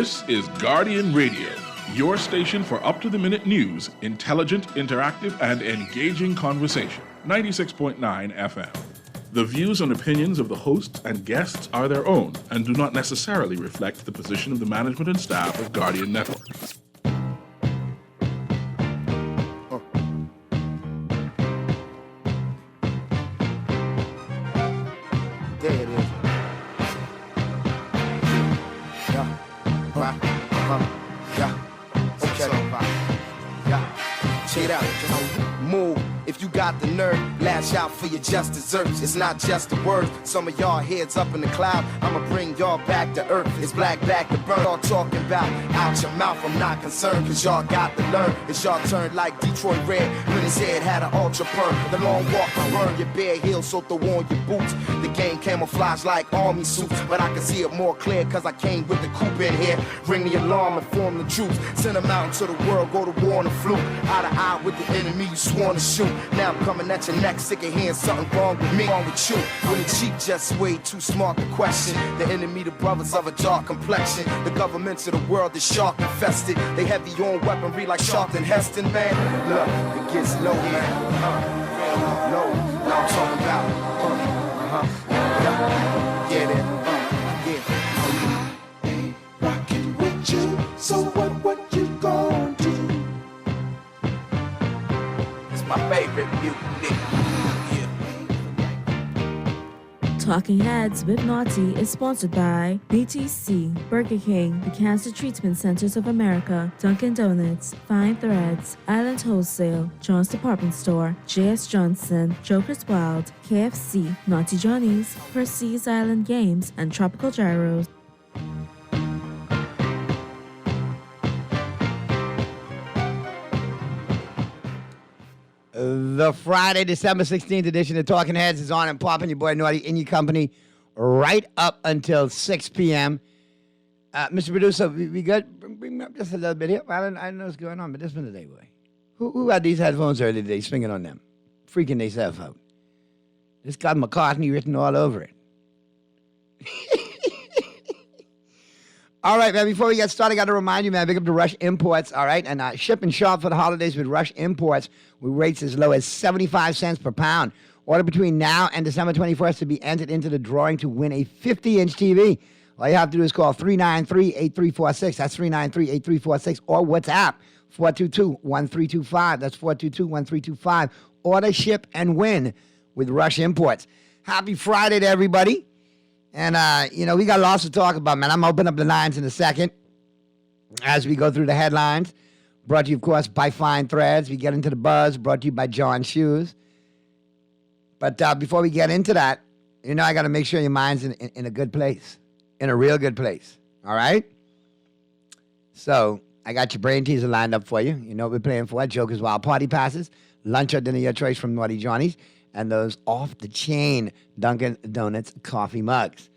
This is Guardian Radio, your station for up-to-the-minute news, intelligent, interactive, and engaging conversation. 96.9 FM. The views and opinions of the hosts and guests are their own and do not necessarily reflect the position of the management and staff of Guardian Network. There it is. Yeah. Yeah. Okay. Yeah. Check it out. Move. If you got the nerve, lash out for your just desserts. It's not just the words. Some of y'all heads up in the cloud. I'ma bring y'all back to earth. It's black back to burn. All talking about out your mouth. I'm not concerned, cause y'all got to learn. It's y'all turn like Detroit Red when his head had an ultra perm. The long walk to burn your bare heels, so throw on your boots. The game camouflage like army suits, but I can see it more clear cause I came with the coupe in here. Ring the alarm and form the troops. Send them out into the world, go to war on the fluke. Eye to eye with the enemy you sworn to shoot. Now I'm coming at your neck, sick of hearing something wrong with me, wrong with you. When the cheap just way too smart to question. The enemy, the brothers of a dark complexion. The governments of the world is shark infested. They heavy on weaponry like Charlton Heston, man. Look, it gets low, man. Low, now I'm talking about. Get it, yeah. Ain't rockin' with you, so what you gon' do? My favorite music. Talking Heads with Naughty is sponsored by BTC, Burger King, the Cancer Treatment Centers of America, Dunkin' Donuts, Fine Threads, Island Wholesale, John's Department Store, J.S. Johnson, Joker's Wild, KFC, Naughty Johnny's, Percy's Island Games, and Tropical Gyros. The Friday, December 16th edition of Talking Heads is on and popping. Your boy Naughty in your company right up until 6 p.m. Mr. Producer, we good? Bring me up just a little bit here. I don't know what's going on, but this one today, boy. Who had these headphones earlier today swinging on them? Freaking themselves out. This got McCartney written all over it. All right, man, before we get started, I got to remind you, man, big up to Rush Imports, all right? And ship and shop for the holidays with Rush Imports with rates as low as 75 cents per pound. Order between now and December 21st to be entered into the drawing to win a 50-inch TV. All you have to do is call 393-8346. That's 393-8346. Or WhatsApp, 422-1325. That's 422-1325. Order, ship, and win with Rush Imports. Happy Friday to everybody. And, we got lots to talk about, man. I'm going to open up the lines in a second as we go through the headlines. Brought to you, of course, by Fine Threads. We get into the buzz. Brought to you by John Shoes. But before we get into that, I got to make sure your mind's in a good place, in a real good place. All right? So I got your brain teaser lined up for you. You know what we're playing for. Joker's Wild Party Passes, lunch or dinner, your choice from Naughty Johnny's, and those off-the-chain Dunkin' Donuts coffee mugs.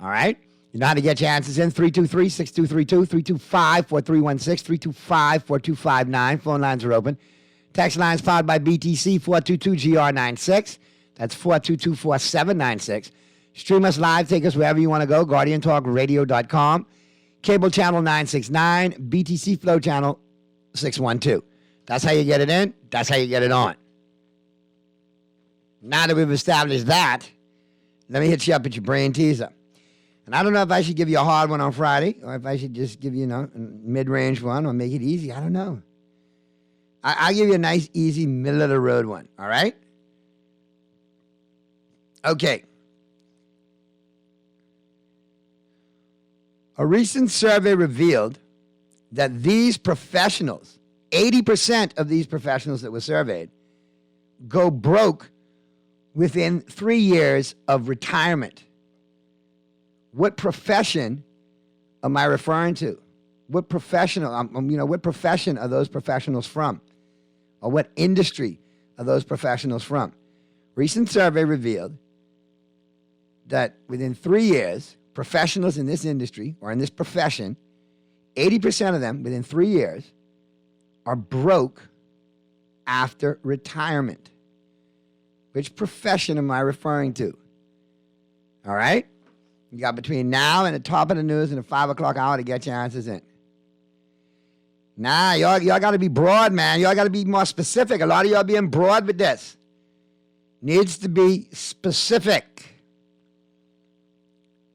All right? You know how to get your answers in. 323-6232, 325-4316, 325-4259. Phone lines are open. Text lines powered by BTC, 422-GR96. That's 422-4796. Stream us live. Take us wherever you want to go. GuardianTalkRadio.com. Cable channel 969. BTC Flow channel 612. That's how you get it in. That's how you get it on. Now that we've established that, let me hit you up with your brain teaser. And I don't know if I should give you a hard one on Friday or if I should just give you, a mid-range one or make it easy. I don't know. I'll give you a nice, easy, middle-of-the-road one, all right? Okay. A recent survey revealed that these professionals, 80% of these professionals that were surveyed, go broke within 3 years of retirement. What profession am I referring to? What professional, what profession are those professionals from? Or what industry are those professionals from? Recent survey revealed that within 3 years, professionals in this industry or in this profession, 80% of them within 3 years are broke after retirement. Which profession am I referring to? All right? You got between now and the top of the news and the 5 o'clock hour to get your answers in. Nah, y'all got to be broad, man. Y'all got to be more specific. A lot of y'all being broad with this. Needs to be specific.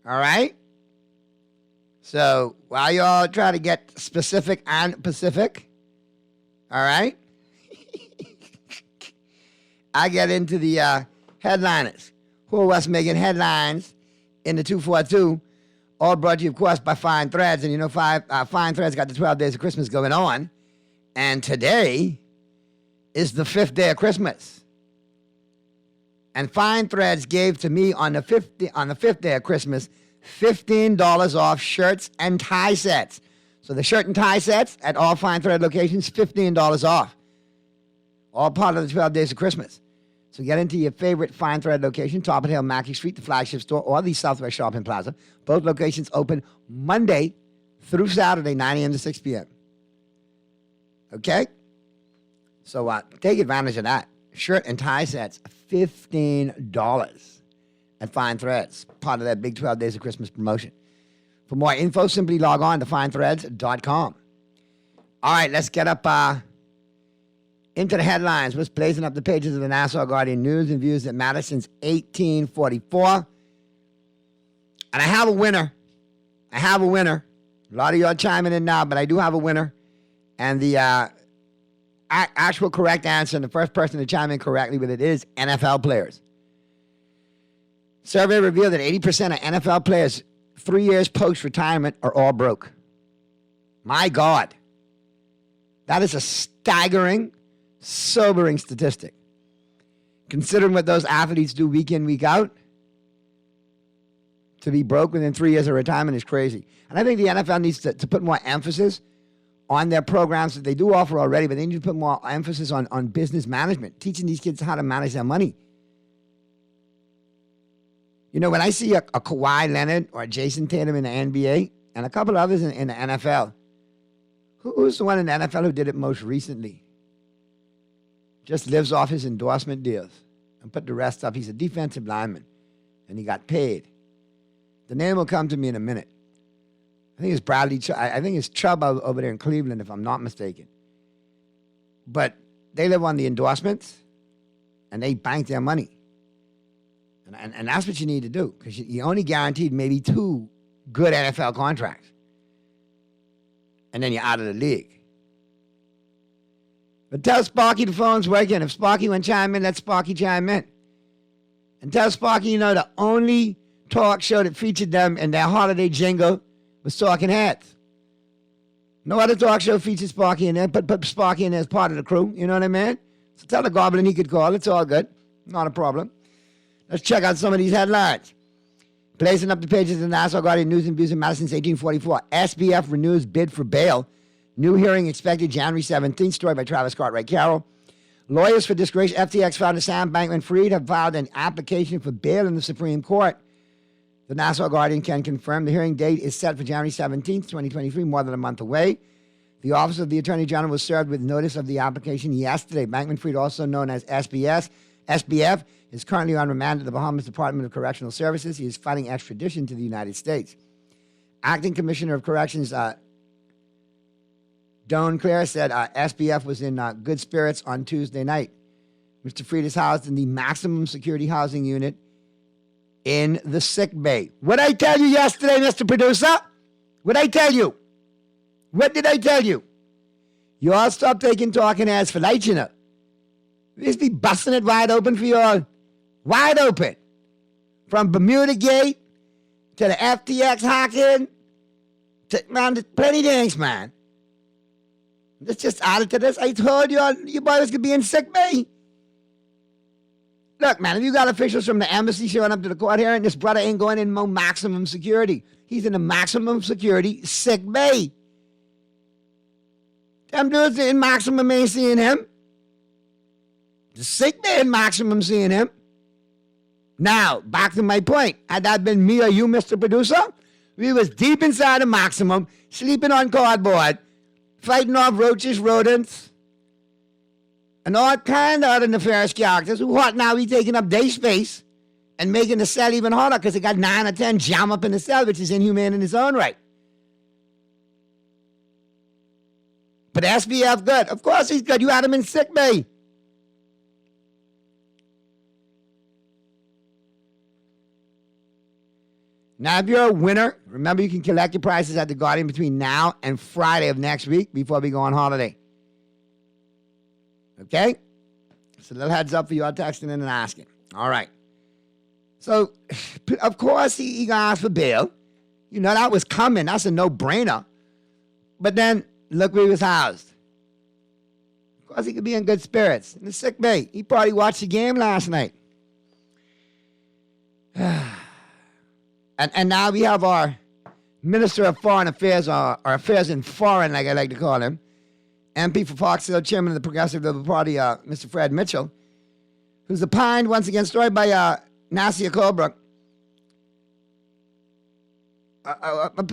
All right? So while y'all try to get specific and Pacific, all right? I get into the headliners. Who are what's making headlines in the 242, all brought to you, of course, by Fine Threads. And you know, Fine Threads got the 12 days of Christmas going on. And today is the 5th day of Christmas. And Fine Threads gave to me on the 5th day of Christmas $15 off shirts and tie sets. So the shirt and tie sets at all Fine Thread locations, $15 off. All part of the 12 days of Christmas. So get into your favorite Fine Thread location, Top of the Hill, Mackey Street, the flagship store, or the Southwest Shopping Plaza. Both locations open Monday through Saturday, 9 a.m. to 6 p.m. Okay? So take advantage of that. Shirt and tie sets, $15 at Fine Threads, part of that big 12 days of Christmas promotion. For more info, simply log on to finethreads.com. All right, let's get up into the headlines. What's blazing up the pages of the Nassau Guardian News and Views that matter since 1844. And I have a winner. A lot of y'all chiming in now, but I do have a winner. And the actual correct answer, and the first person to chime in correctly with it is NFL players. Survey revealed that 80% of NFL players 3 years post-retirement are all broke. My God. That is a staggering, sobering statistic. Considering what those athletes do week in, week out, to be broke within 3 years of retirement is crazy. And I think the NFL needs to put more emphasis on their programs that they do offer already, but they need to put more emphasis on business management, teaching these kids how to manage their money. You know, when I see a Kawhi Leonard or a Jason Tatum in the NBA and a couple others in the NFL, who's the one in the NFL who did it most recently? Just lives off his endorsement deals and put the rest up. He's a defensive lineman, and he got paid. The name will come to me in a minute. I think it's Bradley. I think it's Chubb over there in Cleveland, if I'm not mistaken. But they live on the endorsements, and they bank their money. And that's what you need to do, because you only guaranteed maybe 2 good NFL contracts. And then you're out of the league. But tell Sparky the phone's working. If Sparky went chime in, let Sparky chime in. And tell Sparky, you know, the only talk show that featured them in their holiday jingle was Talking Heads. No other talk show featured Sparky in there. Put Sparky in there as part of the crew. You know what I mean? So tell the Goblin he could call. It's all good. Not a problem. Let's check out some of these headlines. Blazing up the pages of the Nassau Guardian News and Views in Madison, 1844. SBF renews bid for bail. New hearing expected January 17th. Story by Travis Cartwright Carroll. Lawyers for disgraced FTX founder Sam Bankman-Fried have filed an application for bail in the Supreme Court. The Nassau Guardian can confirm the hearing date is set for January 17th, 2023, more than a month away. The Office of the Attorney General was served with notice of the application yesterday. Bankman-Fried, also known as SBF, is currently on remand at the Bahamas Department of Correctional Services. He is fighting extradition to the United States. Acting Commissioner of Corrections Doan Clare said SBF was in good spirits on Tuesday night. Mr. Fried is housed in the maximum security housing unit in the sick bay. What did I tell you yesterday, Mr. Producer? What did I tell you? What did I tell you? You all stop taking Talking Heads for light, you know. This be busting it wide open for you all. Wide open. From Bermuda Gate to the FTX hacking to, man, plenty things, man. Let's just add it to this. I told you all, you boys could be in sick bay. Look, man, if you got officials from the embassy showing up to the court hearing, this brother ain't going in maximum security. He's in the maximum security sick bay. Them dudes in maximum ain't seeing him. The sick bay in maximum seeing him. Now, back to my point. Had that been me or you, Mr. Producer, we was deep inside of maximum, sleeping on cardboard, fighting off roaches, rodents, and all kind of other nefarious characters who ought now be taking up their space and making the cell even harder because it got 9 or 10 jam up in the cell, which is inhumane in its own right. But SBF good. Of course he's good. You had him in sick bay. Now, if you're a winner, remember you can collect your prices at The Guardian between now and Friday of next week before we go on holiday. Okay? So a little heads up for you all texting in and asking. All right. So, of course, he got asked for bail. You know, that was coming. That's a no-brainer. But then, look where he was housed. Of course, he could be in good spirits. In the sick bay. He probably watched the game last night. And now we have our Minister of Foreign Affairs, or Affairs in Foreign, like I like to call him, MP for Fox Hill, Chairman of the Progressive Liberal Party, Mr. Fred Mitchell, who's opined, once again, story by Nasir Colebrook,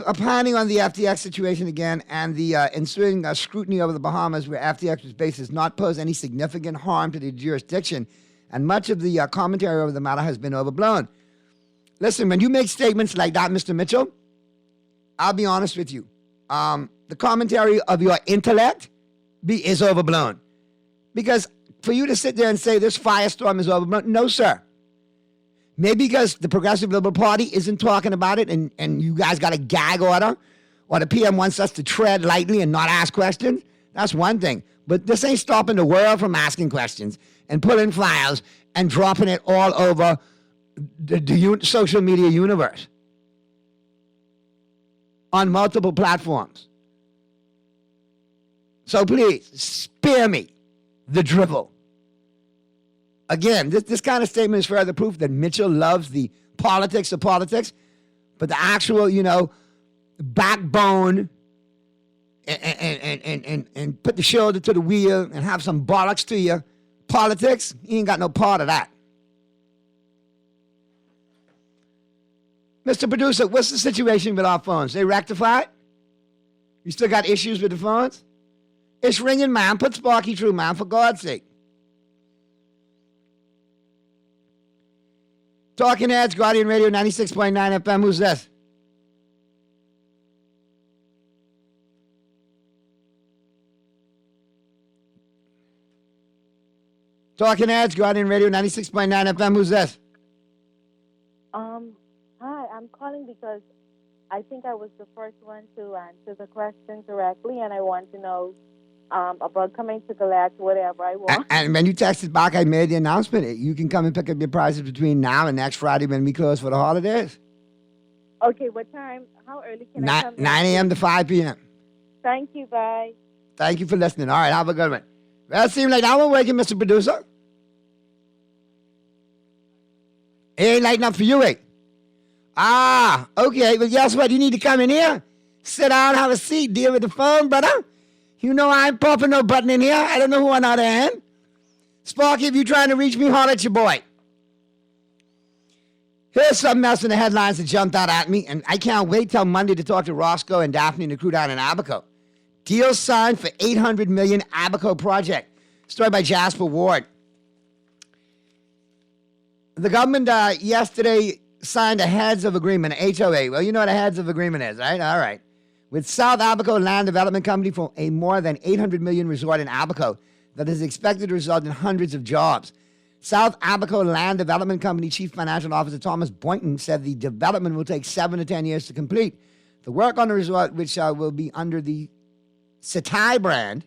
opining on the FTX situation again and the ensuing scrutiny over the Bahamas, where FTX's base does not pose any significant harm to the jurisdiction, and much of the commentary over the matter has been overblown. Listen, when you make statements like that, Mr. Mitchell, I'll be honest with you. The commentary of your intellect is overblown. Because for you to sit there and say this firestorm is overblown, no, sir. Maybe because the Progressive Liberal Party isn't talking about it and you guys got a gag order, or the PM wants us to tread lightly and not ask questions. That's one thing. But this ain't stopping the world from asking questions and pulling files and dropping it all over the social media universe on multiple platforms. So please, spare me the drivel. Again, this kind of statement is further proof that Mitchell loves the politics of politics, but the actual, backbone and put the shoulder to the wheel and have some bollocks to you, politics, he ain't got no part of that. Mr. Producer, what's the situation with our phones? They rectified? You still got issues with the phones? It's ringing, man. Put Sparky through, man, for God's sake. Talking Heads, Guardian Radio 96.9 FM. Who's this? Talking Heads, Guardian Radio 96.9 FM. Who's this? Hi, I'm calling because I think I was the first one to answer the question directly, and I want to know about coming to collect whatever I want. And when you texted back, I made the announcement. You can come and pick up your prizes between now and next Friday when we close for the holidays. Okay, what time? How early can I come? 9 a.m. to 5 p.m. Thank you, bye. Thank you for listening. All right, have a good one. Well, it seemed like that one working, Mr. Producer. It ain't lighting up for you, eh? Ah, okay. Well, guess what? You need to come in here, sit down, have a seat, deal with the phone, brother. You know I ain't popping no button in here. I don't know who on the other end. Sparky, if you're trying to reach me, holler at your boy. Here's something else in the headlines that jumped out at me, and I can't wait till Monday to talk to Roscoe and Daphne and the crew down in Abaco. Deal signed for $800 million Abaco project. Story by Jasper Ward. The government yesterday signed a heads of agreement, HOA. Well, you know what a heads of agreement is, right? All right. With South Abaco Land Development Company for a more than $800 million resort in Abaco that is expected to result in hundreds of jobs. South Abaco Land Development Company Chief Financial Officer Thomas Boynton said the development will take 7 to 10 years to complete. The work on the resort, which will be under the Setai brand,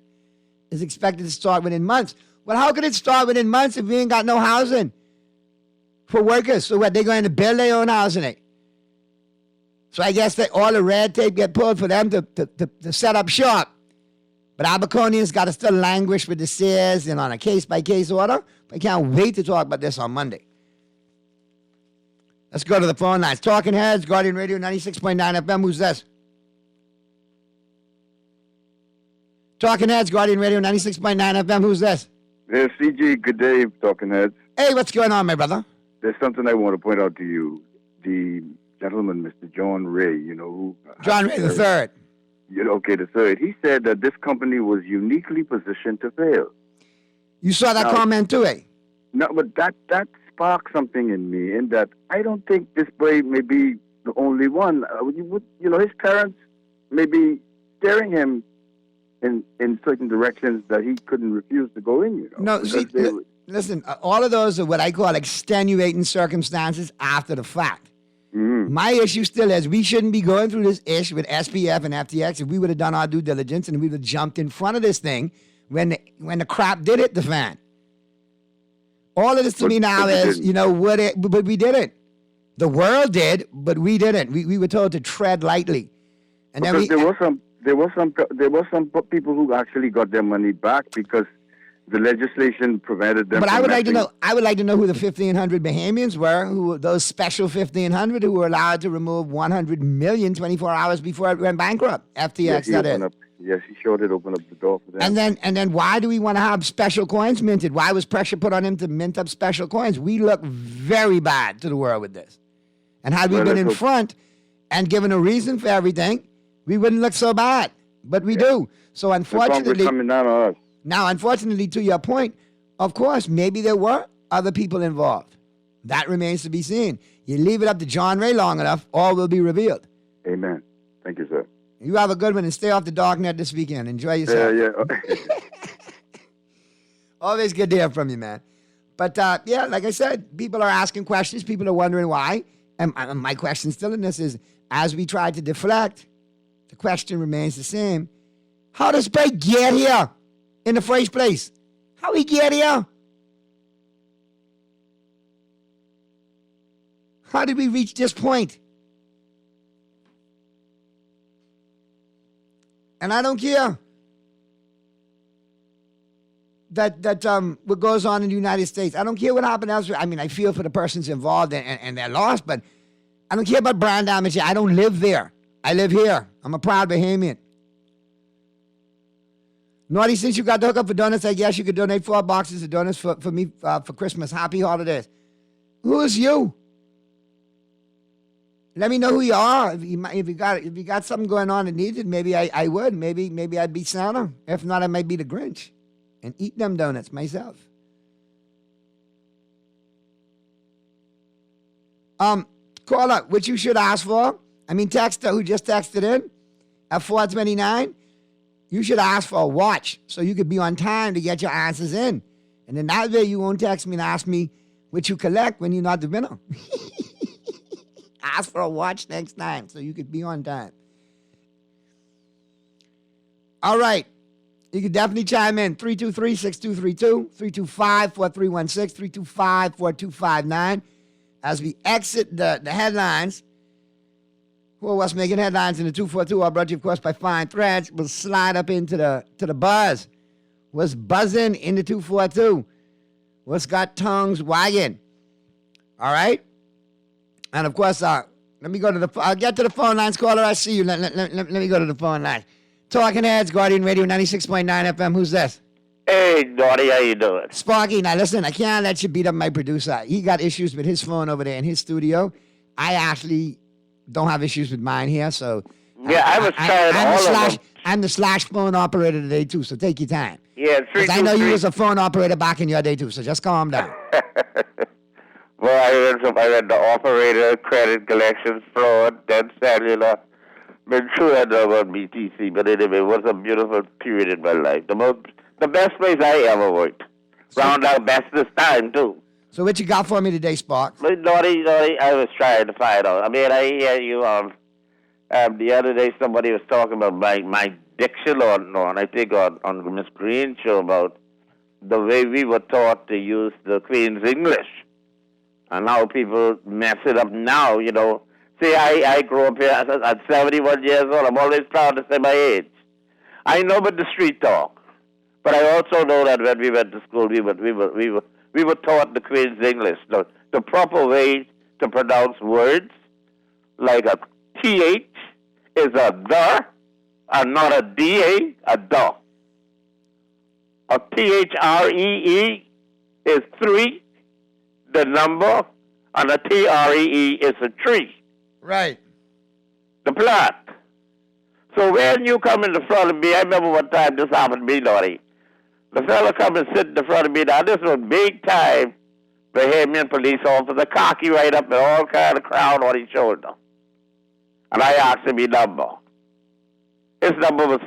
is expected to start within months. Well, how could it start within months if we ain't got no housing for workers? So what, they're going to build their own housing, eh? So I guess that all the red tape get pulled for them to set up shop. But Abaconians got to still languish with the Sears and on a case-by-case order. I can't wait to talk about this on Monday. Let's go to the phone lines. Talking Heads, Guardian Radio 96.9 FM. Who's this? Talking Heads, Guardian Radio 96.9 FM. Who's this? Hey, CG. Good day, Talking Heads. Hey, what's going on, my brother? There's something I want to point out to you. The gentleman, Mr. John Ray, who... John Ray the third. The third. He said that this company was uniquely positioned to fail. You saw that comment too, eh? No, but that sparked something in me in that I don't think this boy may be the only one. His parents may be steering him in certain directions that he couldn't refuse to go in, No, see, listen, all of those are what I call extenuating circumstances after the fact. My issue still is we shouldn't be going through this issue with SPF and FTX if we would have done our due diligence and we would have jumped in front of this thing when the crap did hit the fan. All of this to me now is, but we didn't. The world did, but we didn't. We were told to tread lightly. And because there were some people who actually got their money back because the legislation prevented them. But from I would like to know who the 1,500 Bahamians were, who those special 1,500 who were allowed to remove 100 million 24 hours before it went bankrupt. FTX, that is. Yes, he sure did open up the door for them. And then why do we want to have special coins minted? Why was pressure put on him to mint up special coins? We look very bad to the world with this. And had we been in front and given a reason for everything, we wouldn't look so bad. But we do. So unfortunately, coming down on us. Now, unfortunately, to your point, of course, maybe there were other people involved. That remains to be seen. You leave it up to John Ray long enough, all will be revealed. Amen. Thank you, sir. You have a good one and stay off the dark net this weekend. Enjoy yourself. Yeah. Always good to hear from you, man. But, like I said, people are asking questions. People are wondering why. And my question still in this is, as we try to deflect, the question remains the same. How does Blake get here in the first place? How he get here? How did we reach this point? And I don't care that what goes on in the United States. I don't care what happened elsewhere. I mean, I feel for the persons involved and they're lost, but I don't care about brand damage. I don't live there. I live here. I'm a proud Bahamian. Naughty, since you got the hookup for donuts, I guess you could donate 4 boxes of donuts for me for Christmas. Happy holidays. Who is you? Let me know who you are. If you got something going on that needs it, maybe I would. Maybe I'd be Santa. If not, I might be the Grinch and eat them donuts myself. Caller, which you should ask for. I mean, texter who just texted in at 429. You should ask for a watch so you could be on time to get your answers in. And then that way you won't text me and ask me what you collect when you're not the winner. Ask for a watch next time so you could be on time. All right. You can definitely chime in. 323-6232, 325-4316, 325-4259. As we exit the headlines, who was making headlines in the 242 are brought to you, of course, by Fine Threads. We'll slide up into the buzz. What's buzzing in the 242? What's got tongues wagging? All right? And, of course, let me go to I'll get to the phone lines. Caller, I see you. Let me go to the phone lines. Talking Heads, Guardian Radio, 96.9 FM. Who's this? Hey, Naughty, how you doing? Sparky, now listen, I can't let you beat up my producer. He got issues with his phone over there in his studio. I actually don't have issues with mine here, so... Yeah, I was trying all of them. I'm the slash phone operator today, too, so take your time. Yeah, 323. I know you was a phone operator back in your day, too, so just calm down. Well, I read the operator, credit collections, fraud, then cellular. Been through that about BTC, but anyway, it was a beautiful period in my life. The best place I ever worked. Round out best this time, too. So what you got for me today, Spark? Naughty, I was trying to find out. I mean, I hear you the other day somebody was talking about my diction on I think on Miss Green's show about the way we were taught to use the Queen's English and how people mess it up now, you know. See, I grew up here at 71 years old. I'm always proud to say my age. I know about the street talk, but I also know that when we went to school, we were taught the Queen's English, the proper way to pronounce words, like a TH is a the, and not a DA, a duh. A THREE is 3, the number, and a TREE is a tree. Right. The plot. So when you come in the front of me, I remember one time this happened to me, Naughty. The fella come and sit in the front of me. Now, this was big time Bahamian police officer, cocky right up and all kind of crown on his shoulder. And I asked him his number. His number was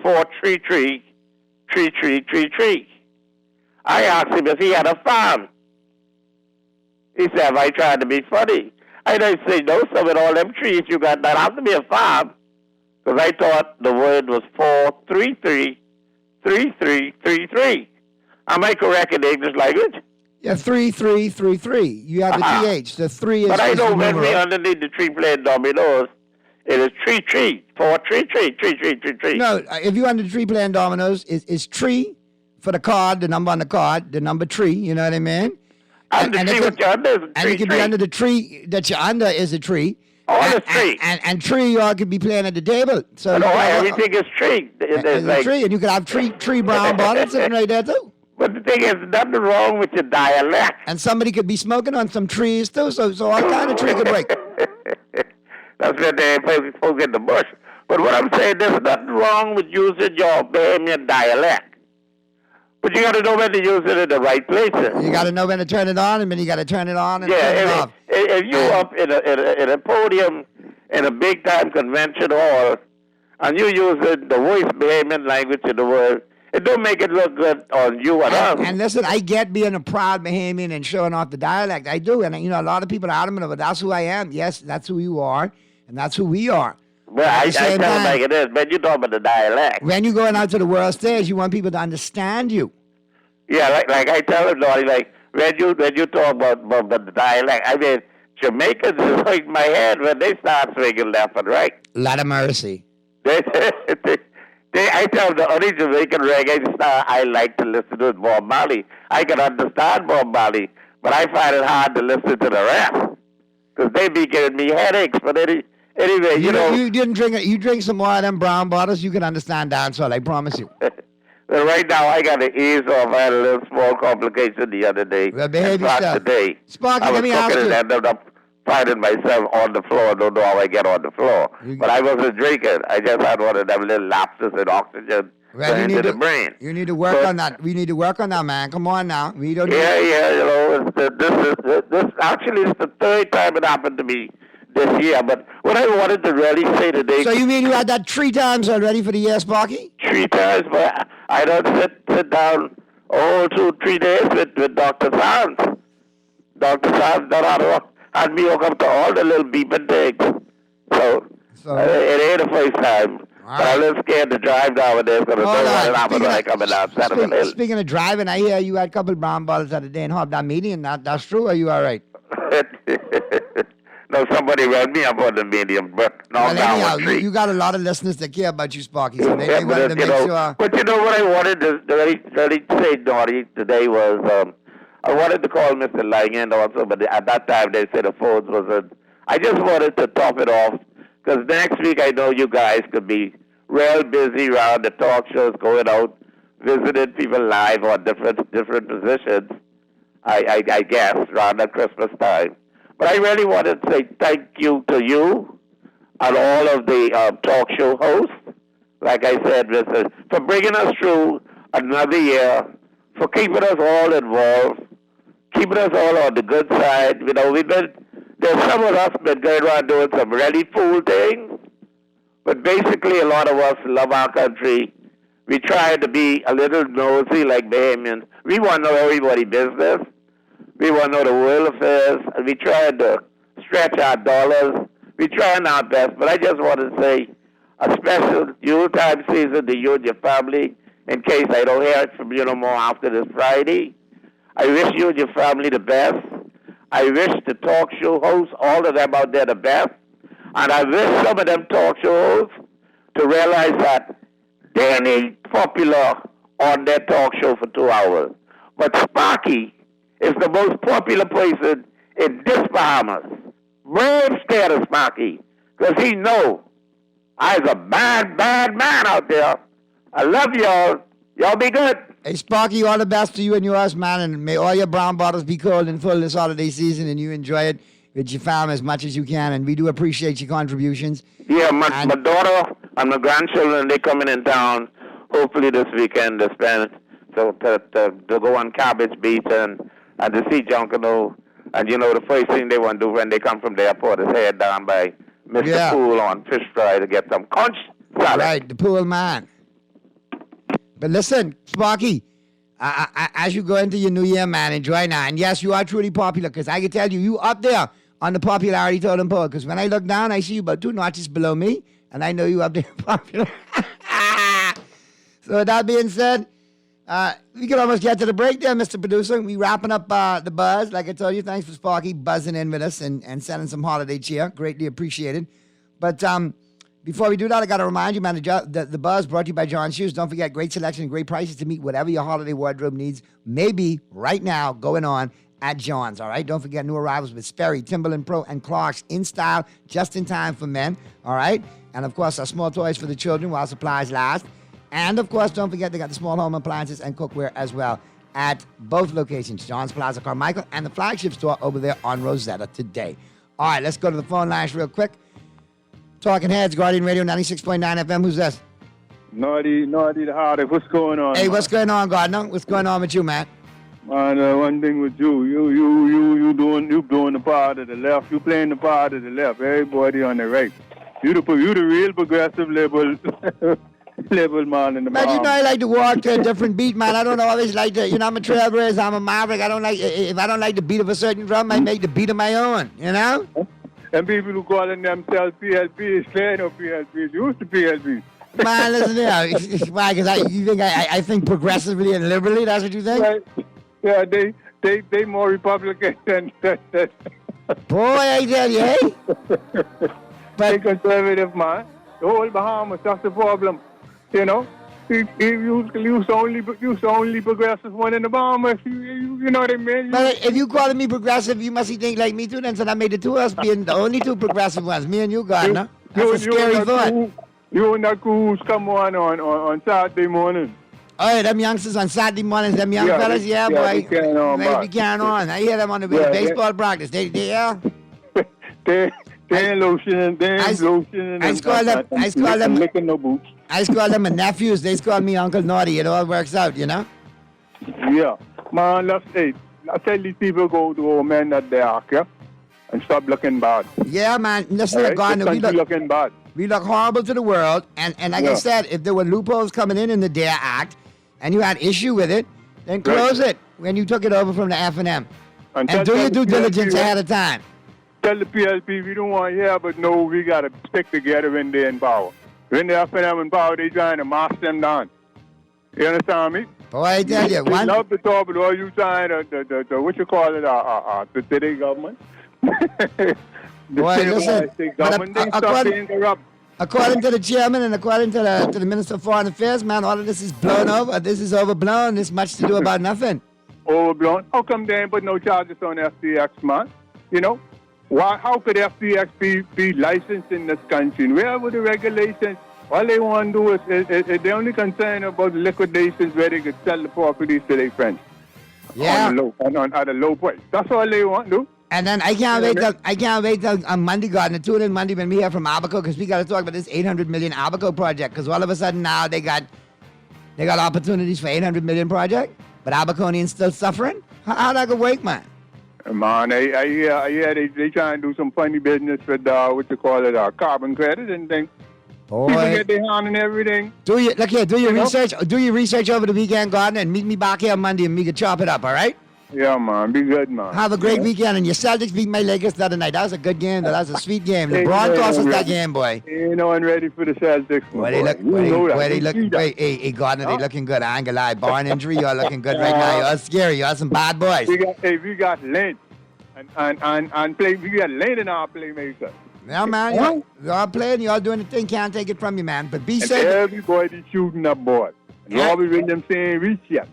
433-3333. I asked him if he had a farm. He said, have I tried to be funny? I didn't say, no, sir, with all them trees you got, that has to be a farm. Because I thought the word was 433-3333. Am I correct in the English language? Yeah, 3333. You have the TH. The 3 is. But I know the when we numeral. underneath the tree playing dominoes, it is 433-3333. No, if you under the tree playing dominoes, it's tree for the card, the number on the card, the number tree. You know what I mean? And the tree it what you're under is a and tree. it could be under the tree that you're under is a tree. All and, is tree. And tree, you all could be playing at the table. So And you could have everything is tree. it's There's a like, tree, and you could have tree brown bottles sitting right there too. but the thing is, nothing wrong with your dialect. And somebody could be smoking on some trees too. So all kind of tree could break. That's where they folk in the bush. But what I'm saying, there's nothing wrong with using your Bahamian dialect. But you got to know when to use it in the right places. You got to know when to turn it on, and then you got to turn it on and turn it Yeah, off. if you up in a podium in a big time convention hall, and you using the worst Bahamian language in the world, it don't make it look good on you and us. And listen, I get being a proud Bahamian and showing off the dialect. I do. And, a lot of people are adamant, but that's who I am. Yes, that's who you are, and that's who we are. Well, At I the tell same it time, like it is, but you talk about the dialect. when you're going out to the world stage, you want people to understand you. Yeah, like I tell him, Lordy, like when you talk about the dialect, I mean, Jamaicans is like my head when they start swinging left and right. Lot of mercy. I tell the only Jamaican reggae star I like to listen to is Bob Marley. I can understand Bob Marley, but I find it hard to listen to the rest because they be giving me headaches. But anyway, you know. You didn't drink it. You drink some more of them brown bottles, you can understand dancehall, I promise you. Well, right now, I got to ease off. I had a little small complication the other day. Well, behave yourself. Today. Sparky, I was let me ask cooking you. and ended up finding myself on the floor. Don't know how I get on the floor. But I wasn't drinking. I just had one of them little lapses in oxygen into the brain. You need to work on that. We need to work on that, man. Come on now. We don't. Yeah, you know, this actually is the third time it happened to me this year. But what I wanted to really say today. So you mean you had that 3 times already for the year, Sparky? 3 times, but I don't sit down 2-3 days with Dr. Sands. Dr. Sands had me hook up to all the little beeping things. So it ain't the first time. But I'm a little scared to drive nowadays because I don't know what happens when I come down Settlement Hill. Speaking of driving, I hear you had a couple of brown bottles at the day and hop that median. That's true, or are you all right? No, somebody ran me up on the medium, but no, Well, down anyhow, one tree. you got a lot of listeners that care about you, Sparky, so they Yeah, wanted to make sure. But you know what I wanted to really say, Naughty, today was I wanted to call Mr. Langan also, but at that time they said the phones wasn't. I just wanted to top it off because next week I know you guys could be real busy around the talk shows, going out, visiting people live on different positions. I guess around at Christmas time. But I really wanted to say thank you to you and all of the talk show hosts, like I said, Mr., for bringing us through another year, for keeping us all involved, keeping us all on the good side. You know, there's some of us been going around doing some really fool things, but basically a lot of us love our country. We try to be a little nosy like Bahamians. We want to know everybody's business. We want to know the world affairs, and we try to stretch our dollars. We trying our best, but I just want to say a special Yuletime season to you and your family, in case I don't hear it from you no more after this Friday. I wish you and your family the best. I wish the talk show hosts, all of them out there, the best. And I wish some of them talk show hosts to realize that they ain't popular on their talk show for 2 hours. But Sparky is the most popular person in this Bahamas. Brave scared of Sparky, because he know I's a bad, bad man out there. I love y'all. Y'all be good. Hey, Sparky, all the best to you and yours, man, and may all your brown bottles be cold and full this holiday season, and you enjoy it with your family as much as you can, and we do appreciate your contributions. Yeah, my daughter and my grandchildren, they coming in town, hopefully this weekend to spend, to go on Cabbage Beach and to see Junkanoo. And you know, the first thing they want to do when they come from the airport is head down by Mr. Yeah. Pool on Fish Fry to get some conch salad. Right, the pool man. But listen, Sparky, as you go into your new year, man, enjoy now. And yes, you are truly popular, because I can tell you, you up there on the popularity totem pole. Because when I look down, I see you about 2 notches below me, and I know you up there popular. So with that being said, we can almost get to the break there, Mr. Producer. We wrapping up the buzz. Like I told you, thanks for Sparky buzzing in with us and sending some holiday cheer. Greatly appreciated. But before we do that, I got to remind you, man, the buzz brought to you by John Shoes. Don't forget, great selection and great prices to meet whatever your holiday wardrobe needs. Maybe right now going on at John's, all right? Don't forget new arrivals with Sperry, Timberland Pro, and Clarks in style, just in time for men, all right? And, of course, our small toys for the children while supplies last. And, of course, don't forget they got the small home appliances and cookware as well at both locations, John's Plaza Carmichael and the flagship store over there on Rosetta today. All right, let's go to the phone lines real quick. Talking Heads, Guardian Radio 96.9 FM. Who's this? Naughty the Hardy. What's going on? Hey, man? what's going on, Gardner? What's going on with you, man? Man, one thing with you doing the part of the left. You playing the part of the left. Everybody on the right. You the real progressive liberal man in the Man, you know I like to walk to a different beat, man. I don't always like to, I'm a trailblazer, I'm a maverick. If I don't like the beat of a certain drum, I make the beat of my own, you know? And people who calling themselves PLPs, they ain't no PLPs. Who's the PLPs? Man, listen here. Why? Because you think I think progressively and liberally? That's what you think? Right. Yeah, they more Republican than Boy, I tell you, hey? they conservative, man. The whole Bahamas, that's the problem. You know? You only progressive one in the Bahamas. You know what I mean? But if you calling me progressive, you must think like me too then. So that made the two of us being the only two progressive ones. Me and you, Gardner. That's a scary thought. You and that crews come on Saturday morning. Oh, yeah, them youngsters on Saturday mornings, them young fellas, boy. They carrying on, They be carrying on. I hear them on the way to baseball practice. They They ain't lotioning. They ain't lotioning. I call them licking no boots. I call them my nephews. They call me Uncle Naughty. It all works out, you know? Yeah. Man, let's tell these people go to old men that they are, yeah? And stop looking bad. Yeah, man. Listen, right? Gardner, looking bad. We look horrible to the world. And like I said, if there were loopholes coming in the DARE Act and you had issue with it, then close it when you took it over from the F&M. And do your due diligence ahead of time. Tell the PLP we don't want to hear, but no, we got to stick together when they're in power. When the F&M in power, they trying to mash them down. You understand me? Boy, I tell you, one. Love to talk, but all you trying to what you call it, the city government. Boy, listen. According to the chairman and according to the Minister of Foreign Affairs, man, all of this is blown over. This is overblown. There's much to do about nothing. Overblown? How come they ain't put no charges on FTX, man? You know? Why? How could FTX be licensed in this country? Where were the regulations? All they want to do is they're only concerned about the liquidations where they could sell the properties to their friends. Yeah. At a low price. That's all they want to do. And then I can't wait till Monday, Gardner. Tune in Monday when we hear from Abaco, because we got to talk about this $800 million Abaco project. Because all of a sudden now they got opportunities for $800 million project, but Abaconians still suffering. How that gonna work, man? Man, I hear they trying to do some funny business with what you call it, carbon credit and things. Boy. People get their hand and everything. Do your research. Do your research over the weekend, Gardner, and meet me back here on Monday, and we can chop it up. All right? Yeah, man. Be good, man. Have a great weekend. And your Celtics beat my Lakers the other night. That was a good game. That was a sweet game. LeBron cost us that game, boy. Ain't no one ready for the Celtics. Hey, Gardner, they looking good. I ain't gonna lie. Barring injury, y'all looking good right now. Y'all scary. Y'all some bad boys. We got length. And play. We got length in our playmakers. Yeah, man. Y'all playing. Y'all doing the thing. Can't take it from you, man. But be safe. Everybody shooting that ball. Robbie Williams saying reach yet.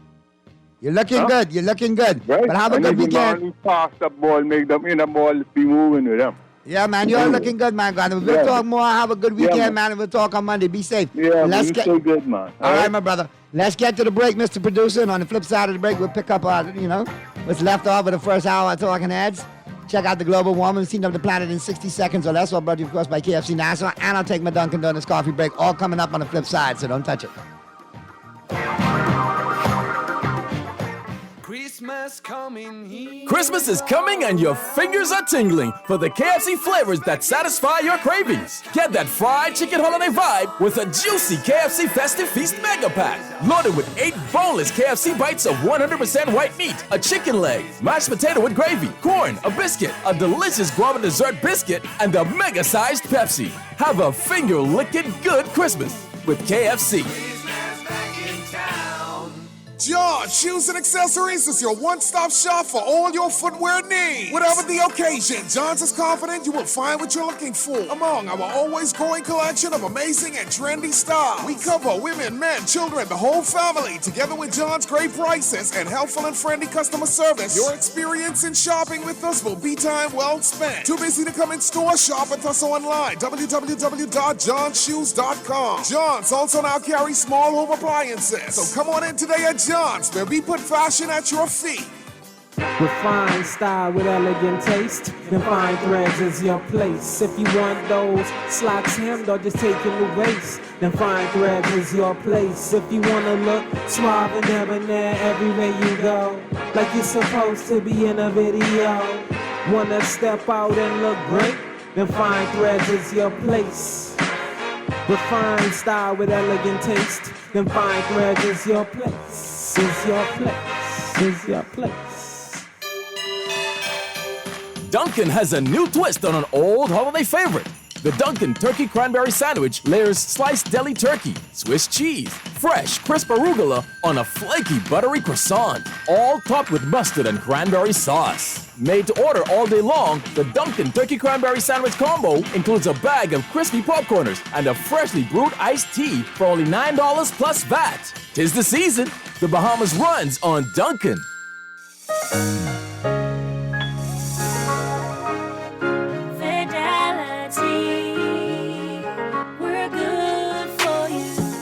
You're looking good. You're looking good. Right? But have a good weekend. Who pass the ball, make them in the ball, be moving with them. Yeah, man. You're looking good, man. We'll talk more. Have a good weekend, man. And we'll talk on Monday. Be safe. Yeah, Let's get so good, man. All right, my brother. Let's get to the break, Mr. Producer. And on the flip side of the break, we'll pick up, what's left over the first hour of Talking Heads. Check out the global warming, scene of the planet in 60 seconds or less. All brought to you, of course, by KFC Nassau. And I'll take my Dunkin' Donuts coffee break. All coming up on the flip side, so don't touch it. Christmas coming here. Christmas is coming and your fingers are tingling for the KFC flavors that satisfy your cravings. Get that fried chicken holiday vibe with a juicy KFC Festive Feast Mega Pack. Loaded with 8 boneless KFC bites of 100% white meat, a chicken leg, mashed potato with gravy, corn, a biscuit, a delicious guava dessert biscuit, and a mega-sized Pepsi. Have a finger-licking good Christmas with KFC. John Shoes and Accessories is your one-stop shop for all your footwear needs. Whatever the occasion, John's is confident you will find what you're looking for among our always growing collection of amazing and trendy styles. We cover women, men, children, the whole family. Together with John's great prices and helpful and friendly customer service, your experience in shopping with us will be time well spent. Too busy to come in store? Shop with us online. www.johnshoes.com. John's also now carries small home appliances. So come on in today at John's, where we put fashion at your feet. Refined style with elegant taste. Then fine threads is your place. If you want those slacks hemmed or just taking the waist, then fine threads is your place. If you wanna look suave and debonair everywhere you go, like you're supposed to be in a video, wanna step out and look great, then fine threads is your place. Refined style with elegant taste, then fine threads is your place. Is your place. Is your place. Dunkin' has a new twist on an old holiday favorite. The Dunkin' Turkey Cranberry Sandwich layers sliced deli turkey, Swiss cheese, fresh crisp arugula on a flaky buttery croissant, all topped with mustard and cranberry sauce. Made to order all day long, the Dunkin' Turkey Cranberry Sandwich combo includes a bag of crispy popcorners and a freshly brewed iced tea for only $9 plus VAT. 'Tis the season. The Bahamas runs on Dunkin'.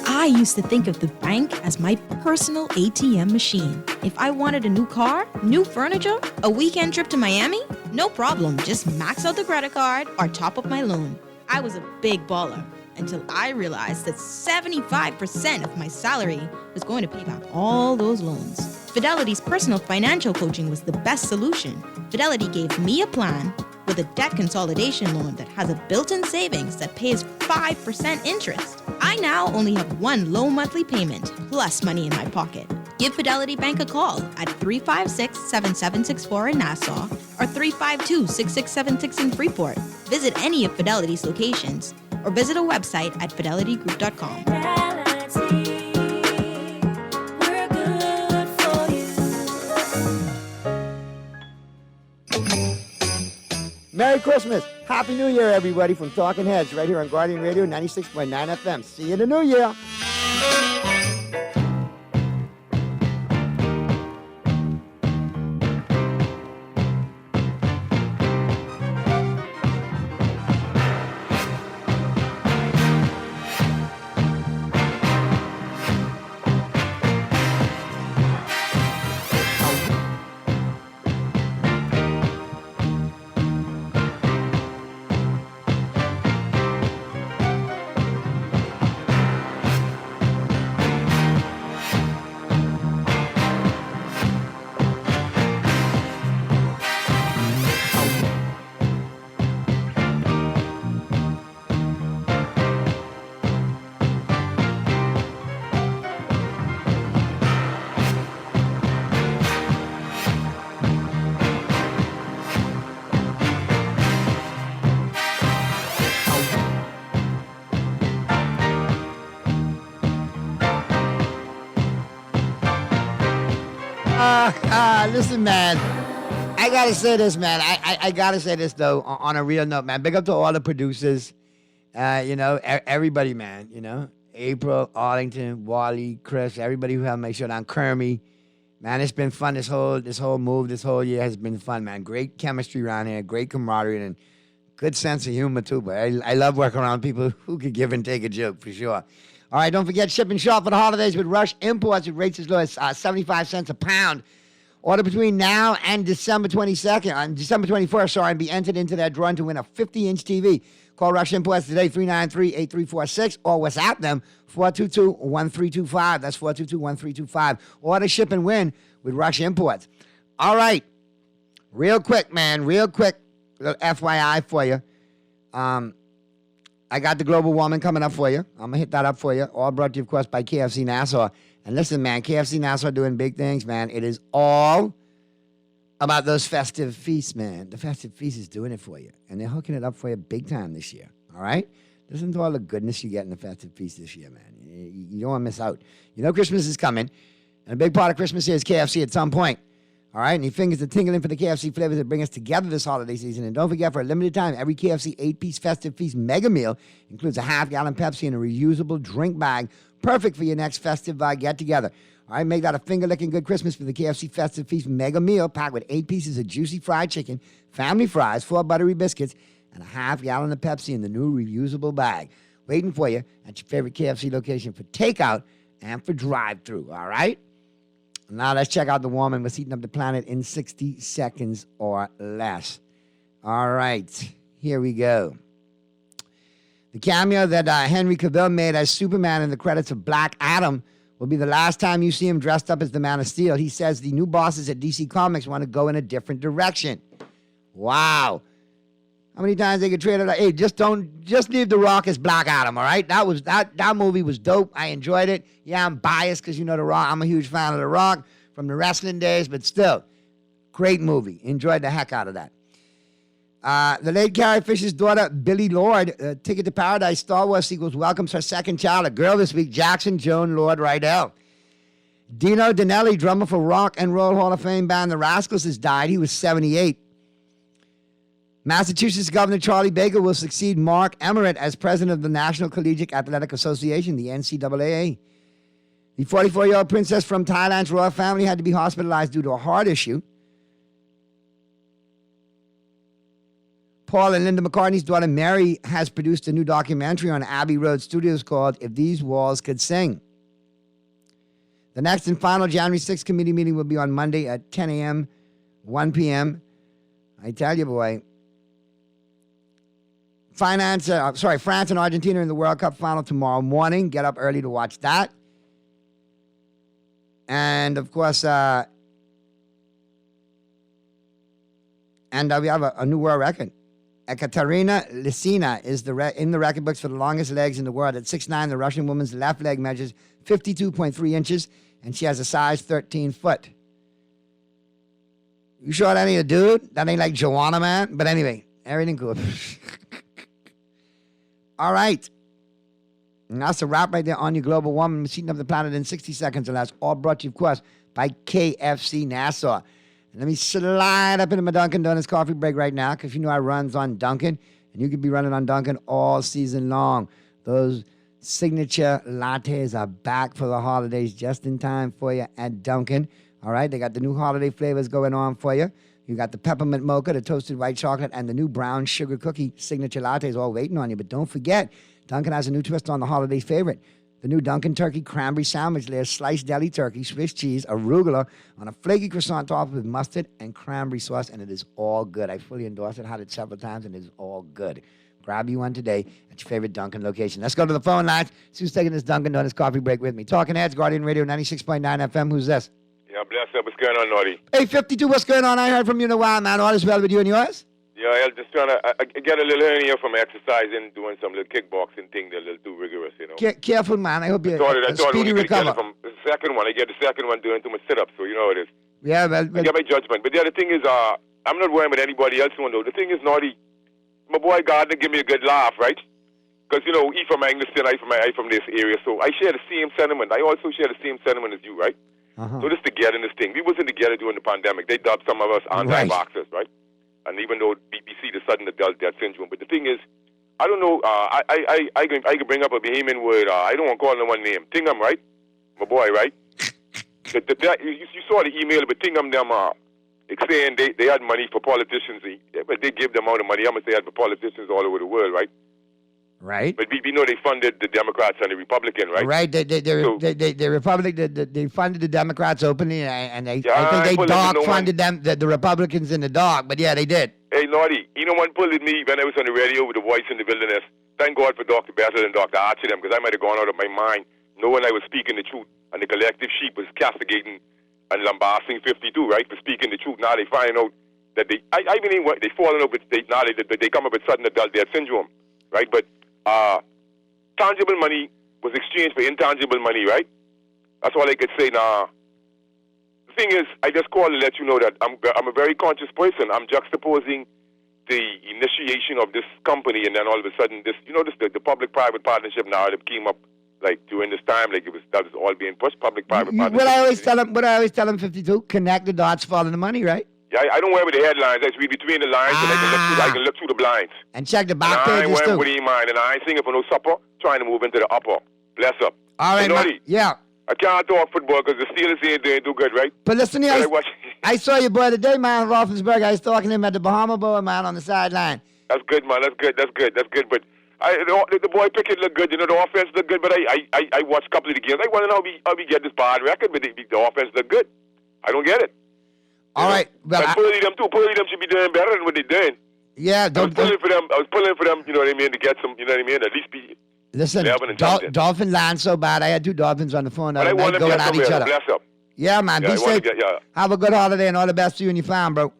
I used to think of the bank as my personal ATM machine. If I wanted a new car, new furniture, a weekend trip to Miami, no problem, just max out the credit card or top up my loan. I was a big baller until I realized that 75% of my salary was going to pay back all those loans. Fidelity's personal financial coaching was the best solution. Fidelity gave me a plan with a debt consolidation loan that has a built-in savings that pays 5% interest. I now only have one low monthly payment, plus money in my pocket. Give Fidelity Bank a call at 356-7764 in Nassau or 352-6676 in Freeport. Visit any of Fidelity's locations or visit a website at fidelitygroup.com. Merry Christmas. Happy New Year, everybody, from Talking Heads right here on Guardian Radio 96.9 FM. See you in the new year. Listen, man, I gotta say this, man. I gotta say this, though, on a real note, man. Big up to all the producers, everybody, man, April, Arlington, Wally, Chris, everybody who helped make sure down, Kermie. Man, it's been fun. This whole move, this whole year has been fun, man. Great chemistry around here, great camaraderie, and good sense of humor, too. But I love working around people who could give and take a joke, for sure. All right, don't forget, ship and shop for the holidays with Rush Imports at rates as low as 75 cents a pound. Order between now and December 21st, and be entered into that drawing to win a 50-inch TV. Call Rush Imports today, 393-8346, or WhatsApp them, 422-1325. That's 422-1325. Order, ship, and win with Rush Imports. All right. Real quick, man. Real quick. Little FYI for you. I got the global warming coming up for you. I'm going to hit that up for you. All brought to you, of course, by KFC Nassau. And listen, man, KFC Nassau doing big things, man. It is all about those festive feasts, man. The festive feast is doing it for you. And they're hooking it up for you big time this year. All right? Listen to all the goodness you get in the festive feast this year, man. You don't want to miss out. You know Christmas is coming. And a big part of Christmas here is KFC at some point. All right? And your fingers are tingling for the KFC flavors that bring us together this holiday season. And don't forget, for a limited time, every KFC 8-piece festive feast mega meal includes a half-gallon Pepsi and a reusable drink bag, perfect for your next festive get-together. All right, make that a finger-licking good Christmas for the KFC Festive Feast mega meal packed with 8 pieces of juicy fried chicken, family fries, 4 buttery biscuits, and a half-gallon of Pepsi in the new reusable bag. Waiting for you at your favorite KFC location for takeout and for drive-thru, all right? Now let's check out the warming. What's heating up the planet in 60 seconds or less. All right, here we go. The cameo that Henry Cavill made as Superman in the credits of Black Adam will be the last time you see him dressed up as the Man of Steel. He says the new bosses at DC Comics want to go in a different direction. Wow. How many times they get traded? Hey, just leave The Rock as Black Adam, all right? That movie was dope. I enjoyed it. Yeah, I'm biased because you know The Rock. I'm a huge fan of The Rock from the wrestling days, but still, great movie. Enjoyed the heck out of that. The late Carrie Fisher's daughter, Billie Lourd, Ticket to Paradise Star Wars sequels, welcomes her second child, a girl this week, Jackson Joan Lord Rydell. Dino Danelli, drummer for Rock and Roll Hall of Fame band The Rascals, has died. He was 78. Massachusetts Governor Charlie Baker will succeed Mark Emmert as president of the National Collegiate Athletic Association, the NCAA. The 44-year-old princess from Thailand's royal family had to be hospitalized due to a heart issue. Paul and Linda McCartney's daughter Mary has produced a new documentary on Abbey Road Studios called If These Walls Could Sing. The next and final January 6th committee meeting will be on Monday at 10 a.m., 1 p.m. I tell you, boy. France and Argentina in the World Cup final tomorrow morning. Get up early to watch that. And, of course, we have a new world record. Ekaterina Lysina is in the record books for the longest legs in the world. At 6'9", the Russian woman's left leg measures 52.3 inches, and she has a size 13 foot. You sure that ain't a dude? That ain't like Joanna, man? But anyway, everything good. All right. And that's a wrap right there on your global warming. Machine of the planet in 60 seconds or less. All brought to you, of course, by KFC Nassau. And let me slide up into my Dunkin' Donuts coffee break right now, because you know I runs on Dunkin', and you could be running on Dunkin' all season long. Those signature lattes are back for the holidays just in time for you at Dunkin'. All right, they got the new holiday flavors going on for you. You got the peppermint mocha, the toasted white chocolate, and the new brown sugar cookie signature lattes all waiting on you. But don't forget, Dunkin' has a new twist on the holiday favorite. The new Dunkin' Turkey Cranberry Sandwich layers sliced deli turkey, Swiss cheese, arugula on a flaky croissant topped with mustard and cranberry sauce, and it is all good. I fully endorse it. Had it several times, and it is all good. Grab you one today at your favorite Dunkin' location. Let's go to the phone lines. See who's taking this Dunkin' Donuts coffee break with me. Talking Heads, Guardian Radio 96.9 FM. Who's this? Yeah, bless up. What's going on, Naughty? Hey, 52, what's going on? I heard from you in a while, man. All is well with you and yours? Yeah, I'm just trying to get a little hernia from exercising, doing some little kickboxing thing, a little too rigorous, you know. Careful, man. I hope you speedy recover. From the second one, I get the second one doing too much sit-ups, so you know how it is. Yeah, well, I get my judgment. But the other thing is, I'm not worrying about anybody else, though. The thing is, Naughty, my boy Gardner give me a good laugh, right? Because, you know, he from Engliston, I from this area, so I share the same sentiment. I also share the same sentiment as you, right? Uh-huh. So this together in this thing. We wasn't together during the pandemic. They dubbed some of us anti-vaxxers, right? And even though BBC the sudden adult death syndrome, but the thing is, I don't know. I can bring up a Bahamian word. I don't want to call no one name. Tingham, right? My boy, right? You saw the email, but Tingham them saying they had money for politicians, but they give them out of money. How much they had for politicians all over the world, right? Right. But we know they funded the Democrats and the Republicans, right? Right. The Republic, they funded the Democrats openly, and I think they dog funded them, the Republicans in the dog. But yeah, they did. Hey, Naughty, you know one pulled at me when I was on the radio with the Voice in the Wilderness. Thank God for Dr. Bethel and Dr. Archie them, because I might have gone out of my mind knowing I was speaking the truth, and the collective sheep was castigating and lambasting 52, right, for speaking the truth. Now they find out that I mean, they fallen over, now they come up with sudden adult death syndrome, right? But tangible money was exchanged for intangible money, right? That's all I could say now. The thing is, I just called to let you know that I'm a very conscious person. I'm juxtaposing the initiation of this company, and then all of a sudden, the public-private partnership narrative came up like during this time, like that was all being pushed. Public-private partnership. What I always tell them, 52, connect the dots, follow the money, right? Yeah, I don't wear with the headlines. I read between the lines, and I can look through the blinds. And check the back pages too. I ain't wearing with mind, and I ain't singing for no supper. Trying to move into the upper. Bless up. All right, yeah. I can't talk football because the Steelers ain't doing too good, right? But listen here, I saw your boy today, man, Roethlisberger. I was talking to him at the Bahama Bowl, man, on the sideline. That's good, man. That's good. But the boy Pickett look good. You know, the offense look good. But I watched a couple of the games. I wonder how we get this bad record, but the offense look good. I don't get it. All right. But Purdy them too. Purdy them should be doing better than what they're doing. Yeah. I was pulling for them, you know what I mean, to get some, you know what I mean, at least be... Listen, Dolphin land so bad. I had two Dolphins on the phone the other night going at each other. Bless up. Yeah, man. Be safe. Have a good holiday and all the best to you and your fam, bro.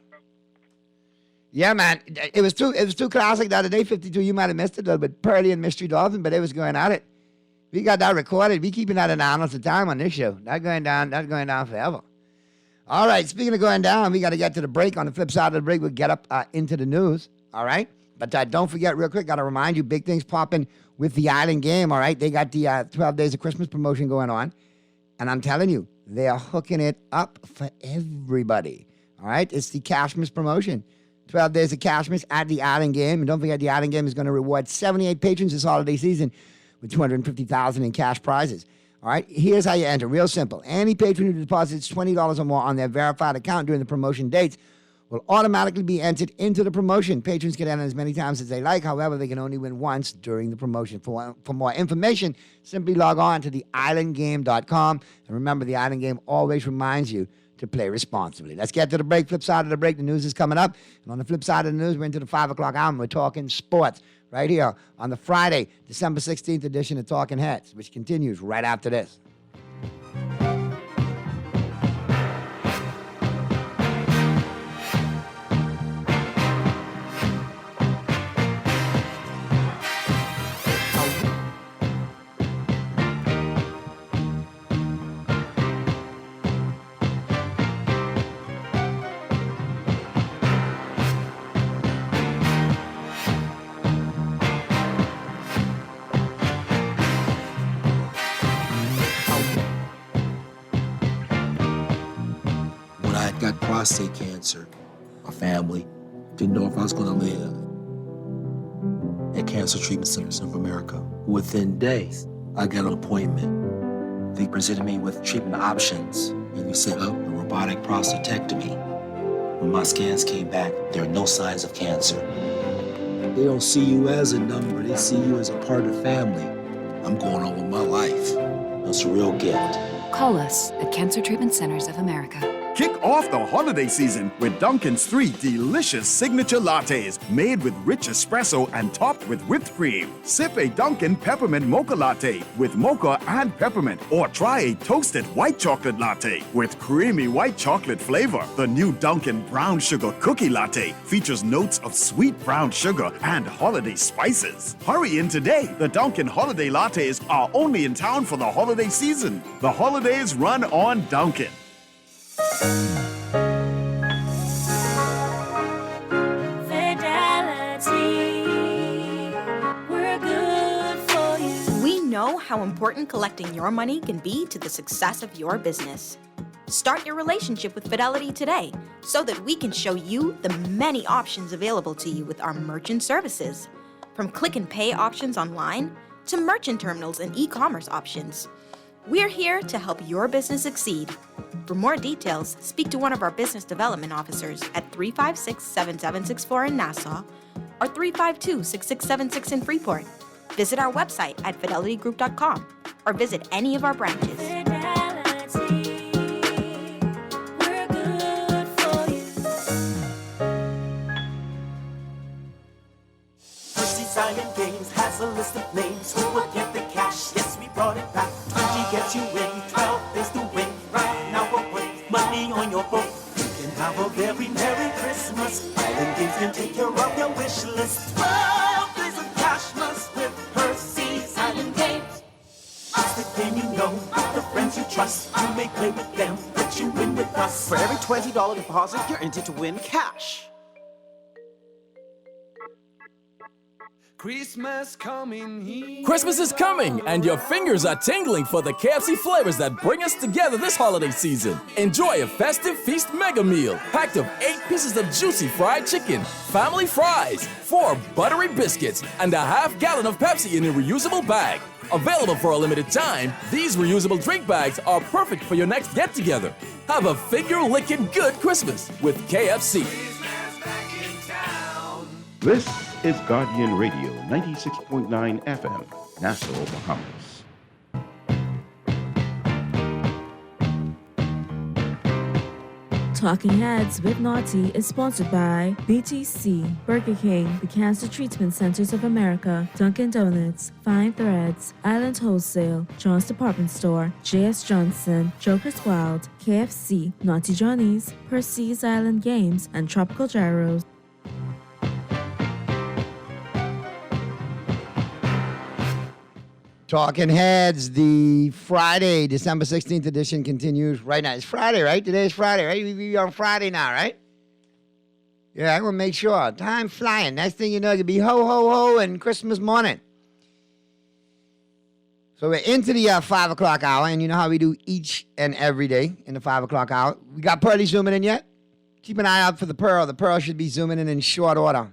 Yeah, man. It was too classic the other day, 52. You might have missed it a little bit. Pearly and Mystery Dolphin, but they was going at it. We got that recorded. We keeping that an honest time on this show. That's going down forever. All right. Speaking of going down, we got to get to the break. On the flip side of the break, we'll get up into the news. All right. But don't forget, real quick, got to remind you, big things popping with the Island Game, all right? They got the 12 Days of Christmas promotion going on. And I'm telling you, they are hooking it up for everybody, all right? It's the Cashmas promotion. 12 Days of Cashmas at the Island Game. And don't forget, the Island Game is going to reward 78 patrons this holiday season with $250,000 in cash prizes. All right, here's how you enter. Real simple. Any patron who deposits $20 or more on their verified account during the promotion dates will automatically be entered into the promotion. Patrons can enter as many times as they like. However, they can only win once during the promotion. For more information, simply log on to theislandgame.com. And remember, the Island Game always reminds you to play responsibly. Let's get to the break. Flip side of the break, the news is coming up. And on the flip side of the news, we're into the 5 o'clock hour. We're talking sports right here on the Friday, December 16th edition of Talking Heads, which continues right after this. Prostate cancer. My family didn't know if I was going to live. At Cancer Treatment Centers of America, within days, I got an appointment. They presented me with treatment options, and we set up a robotic prostatectomy. When my scans came back, there are no signs of cancer. They don't see you as a number, they see you as a part of the family. I'm going on with my life. It's a real gift. Call us at Cancer Treatment Centers of America. Kick off the holiday season with Dunkin's 3 delicious signature lattes made with rich espresso and topped with whipped cream. Sip a Dunkin' Peppermint Mocha Latte with mocha and peppermint, or try a toasted white chocolate latte with creamy white chocolate flavor. The new Dunkin' Brown Sugar Cookie Latte features notes of sweet brown sugar and holiday spices. Hurry in today. The Dunkin' Holiday Lattes are only in town for the holiday season. The holidays run on Dunkin'. We know how important collecting your money can be to the success of your business. Start your relationship with Fidelity today so that we can show you the many options available to you with our merchant services. From click and pay options online to merchant terminals and e-commerce options. We're here to help your business succeed. For more details, speak to one of our business development officers at 356-7764 in Nassau or 352-6676 in Freeport. Visit our website at fidelitygroup.com or visit any of our branches. is the flames. Who will get the cash? Yes, we brought it back. 20 gets you in, 12 is the win. Right now we'll put money on your book. You can have a very Merry Christmas. Island Games can take care of your wish list. 12 is a cashless with Hershey's Island Games. It's the game you know, the friends you trust. You may play with them, but you win with us. For every $20 deposit, you're entered to win cash. Christmas coming here. Christmas is coming, and your fingers are tingling for the KFC flavors that bring us together this holiday season. Enjoy a festive feast mega meal packed of 8 pieces of juicy fried chicken, family fries, 4 buttery biscuits, and a half-gallon of Pepsi in a reusable bag. Available for a limited time, these reusable drink bags are perfect for your next get-together. Have a finger-licking good Christmas with KFC. This is Guardian Radio, 96.9 FM, Nassau, Bahamas. Talking Heads with Naughty is sponsored by BTC, Burger King, the Cancer Treatment Centers of America, Dunkin' Donuts, Fine Threads, Island Wholesale, John's Department Store, J.S. Johnson, Joker's Wild, KFC, Naughty Johnny's, Percy's Island Games, and Tropical Gyros. Talking Heads, the Friday, December 16th edition continues right now. It's Friday, right? Today is Friday, right? We're on Friday now, right? Yeah, I want to make sure. Time flying. Next thing you know, it'll be ho, ho, ho, and Christmas morning. So we're into the 5 o'clock hour, and you know how we do each and every day in the 5 o'clock hour. We got Pearly zooming in yet? Keep an eye out for the Pearl. The Pearl should be zooming in short order.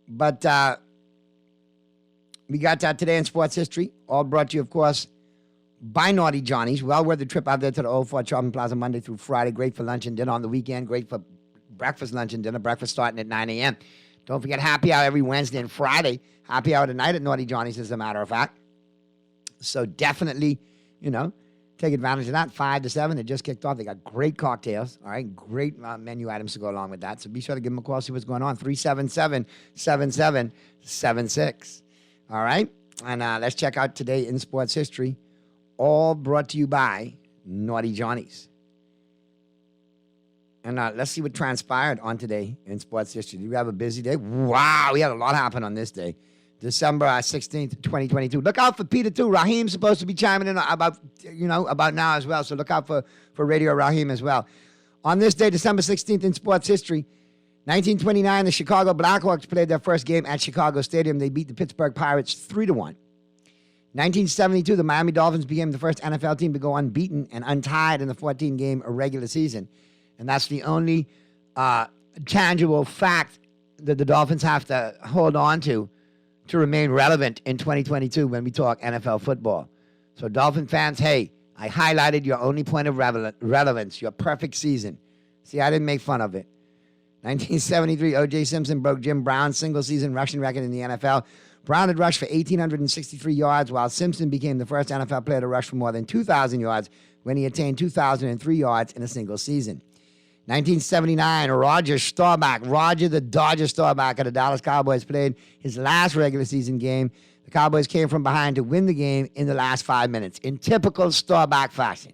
But, we got today in sports history, all brought to you, of course, by Naughty Johnny's. Well worth the trip out there to the Old Fort Shopping Plaza Monday through Friday. Great for lunch and dinner on the weekend. Great for breakfast, lunch, and dinner. Breakfast starting at 9 a.m. Don't forget happy hour every Wednesday and Friday. Happy hour tonight at Naughty Johnny's, as a matter of fact. So definitely, take advantage of that. 5 to 7, it just kicked off. They got great cocktails, all right? Great menu items to go along with that. So be sure to give them a call, see what's going on. 377-7776. All right? And let's check out today in sports history, all brought to you by Naughty Johnny's. And let's see what transpired on today in sports history. Did we have a busy day? Wow, we had a lot happen on this day. December 16th, 2022. Look out for Peter, too. Raheem's supposed to be chiming in about now as well. So look out for Radio Raheem as well. On this day, December 16th in sports history, 1929, the Chicago Blackhawks played their first game at Chicago Stadium. They beat the Pittsburgh Pirates 3-1. 1972, the Miami Dolphins became the first NFL team to go unbeaten and untied in the 14-game regular season. And that's the only tangible fact that the Dolphins have to hold on to remain relevant in 2022 when we talk NFL football. So Dolphin fans, hey, I highlighted your only point of relevance, your perfect season. See, I didn't make fun of it. 1973, O.J. Simpson broke Jim Brown's single-season rushing record in the NFL. Brown had rushed for 1,863 yards, while Simpson became the first NFL player to rush for more than 2,000 yards when he attained 2,003 yards in a single season. 1979, Roger the Dodger Staubach of the Dallas Cowboys played his last regular season game. The Cowboys came from behind to win the game in the last 5 minutes, in typical Staubach fashion.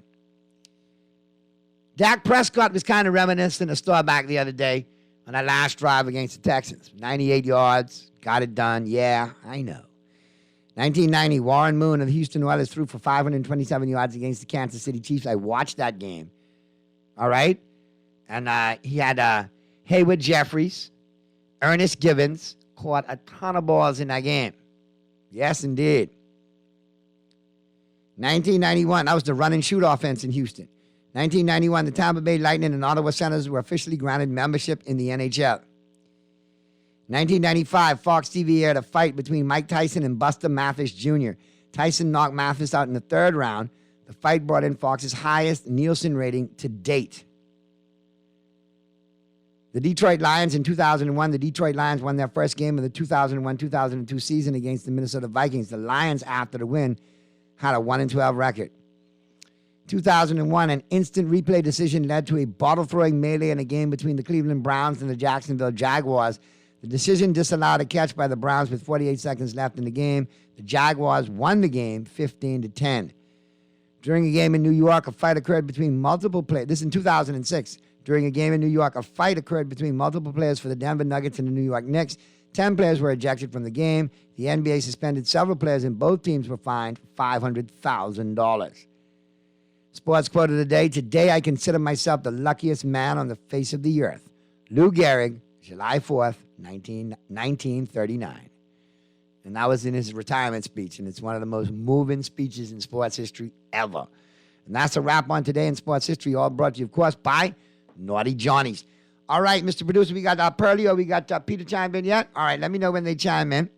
Dak Prescott was kind of reminiscent of Staubach the other day on that last drive against the Texans. 98 yards, got it done. Yeah, I know. 1990, Warren Moon of the Houston Oilers threw for 527 yards against the Kansas City Chiefs. I watched that game. All right? And he had Hayward Jeffries, Ernest Givens, caught a ton of balls in that game. Yes, indeed. 1991, that was the run-and-shoot offense in Houston. 1991, the Tampa Bay Lightning and Ottawa Senators were officially granted membership in the NHL. 1995, Fox TV aired a fight between Mike Tyson and Buster Mathis Jr. Tyson knocked Mathis out in the third round. The fight brought in Fox's highest Nielsen rating to date. The Detroit Lions in 2001, the Detroit Lions won their first game of the 2001-2002 season against the Minnesota Vikings. The Lions, after the win, had a 1-12 record. 2001, an instant replay decision led to a bottle-throwing melee in a game between the Cleveland Browns and the Jacksonville Jaguars. The decision disallowed a catch by the Browns with 48 seconds left in the game. The Jaguars won the game 15-10. During a game in New York, a fight occurred between multiple players. This is in 2006. During a game in New York, a fight occurred between multiple players for the Denver Nuggets and the New York Knicks. 10 players were ejected from the game. The NBA suspended several players, and both teams were fined $500,000. Sports quote of the day: "Today I consider myself the luckiest man on the face of the earth." Lou Gehrig, July 4th, 1939. And that was in his retirement speech, and it's one of the most moving speeches in sports history ever. And that's a wrap on Today in Sports History, all brought to you, of course, by Naughty Johnny's. All right, Mr. Producer, we got Pearlie, or we got Peter chimed in yet? All right, let me know when they chime in.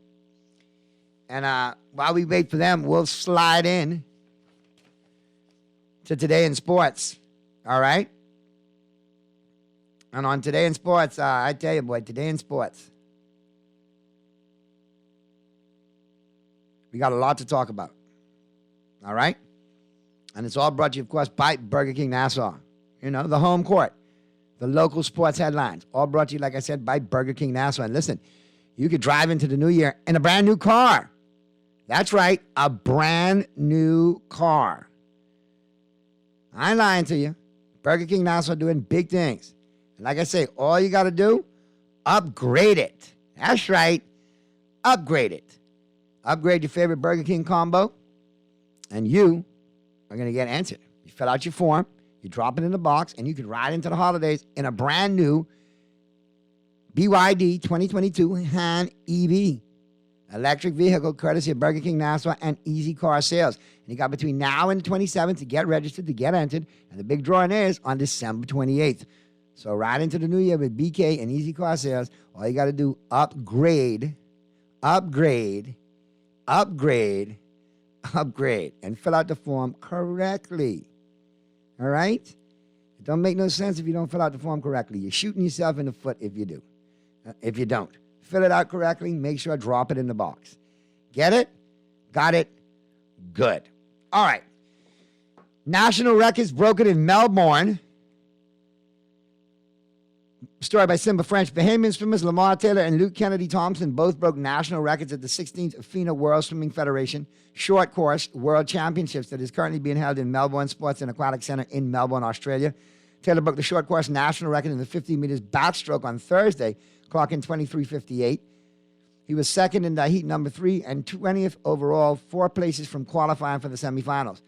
And while we wait for them, we'll slide in to Today in Sports. All right? And on Today in Sports, I tell you, boy, Today in Sports, we got a lot to talk about. All right? And it's all brought to you, of course, by Burger King Nassau. You know, the home court, the local sports headlines, all brought to you, like I said, by Burger King Nassau. And listen, you could drive into the new year in a brand new car. That's right, a brand new car. I ain't lying to you. Burger King Nassau doing big things. And like I say, all you got to do, upgrade it. That's right, upgrade it. Upgrade your favorite Burger King combo, and you are going to get entered. You fill out your form, you drop it in the box, and you can ride into the holidays in a brand new BYD 2022 Han EV. Electric vehicle courtesy of Burger King Nassau and Easy Car Sales. And you got between now and the 27th to get registered, to get entered. And the big drawing is on December 28th. So ride into the new year with BK and Easy Car Sales. All you got to do, upgrade, and fill out the form correctly. All right? It don't make no sense if you don't fill out the form correctly. You're shooting yourself in the foot if you do. If you don't. Fill it out correctly. Make sure I drop it in the box. Get it? Got it? Good. All right. National records broken in Melbourne. Story by Simba French. Bahamian swimmers Lamar Taylor and Luke Kennedy Thompson both broke national records at the 16th FINA World Swimming Federation Short Course World Championships that is currently being held in Melbourne Sports and Aquatic Centre in Melbourne, Australia. Taylor broke the short course national record in the 50 meters backstroke on Thursday, clocking 23:58. He was second in heat number 3 and 20th overall, 4 places from qualifying for the semifinals.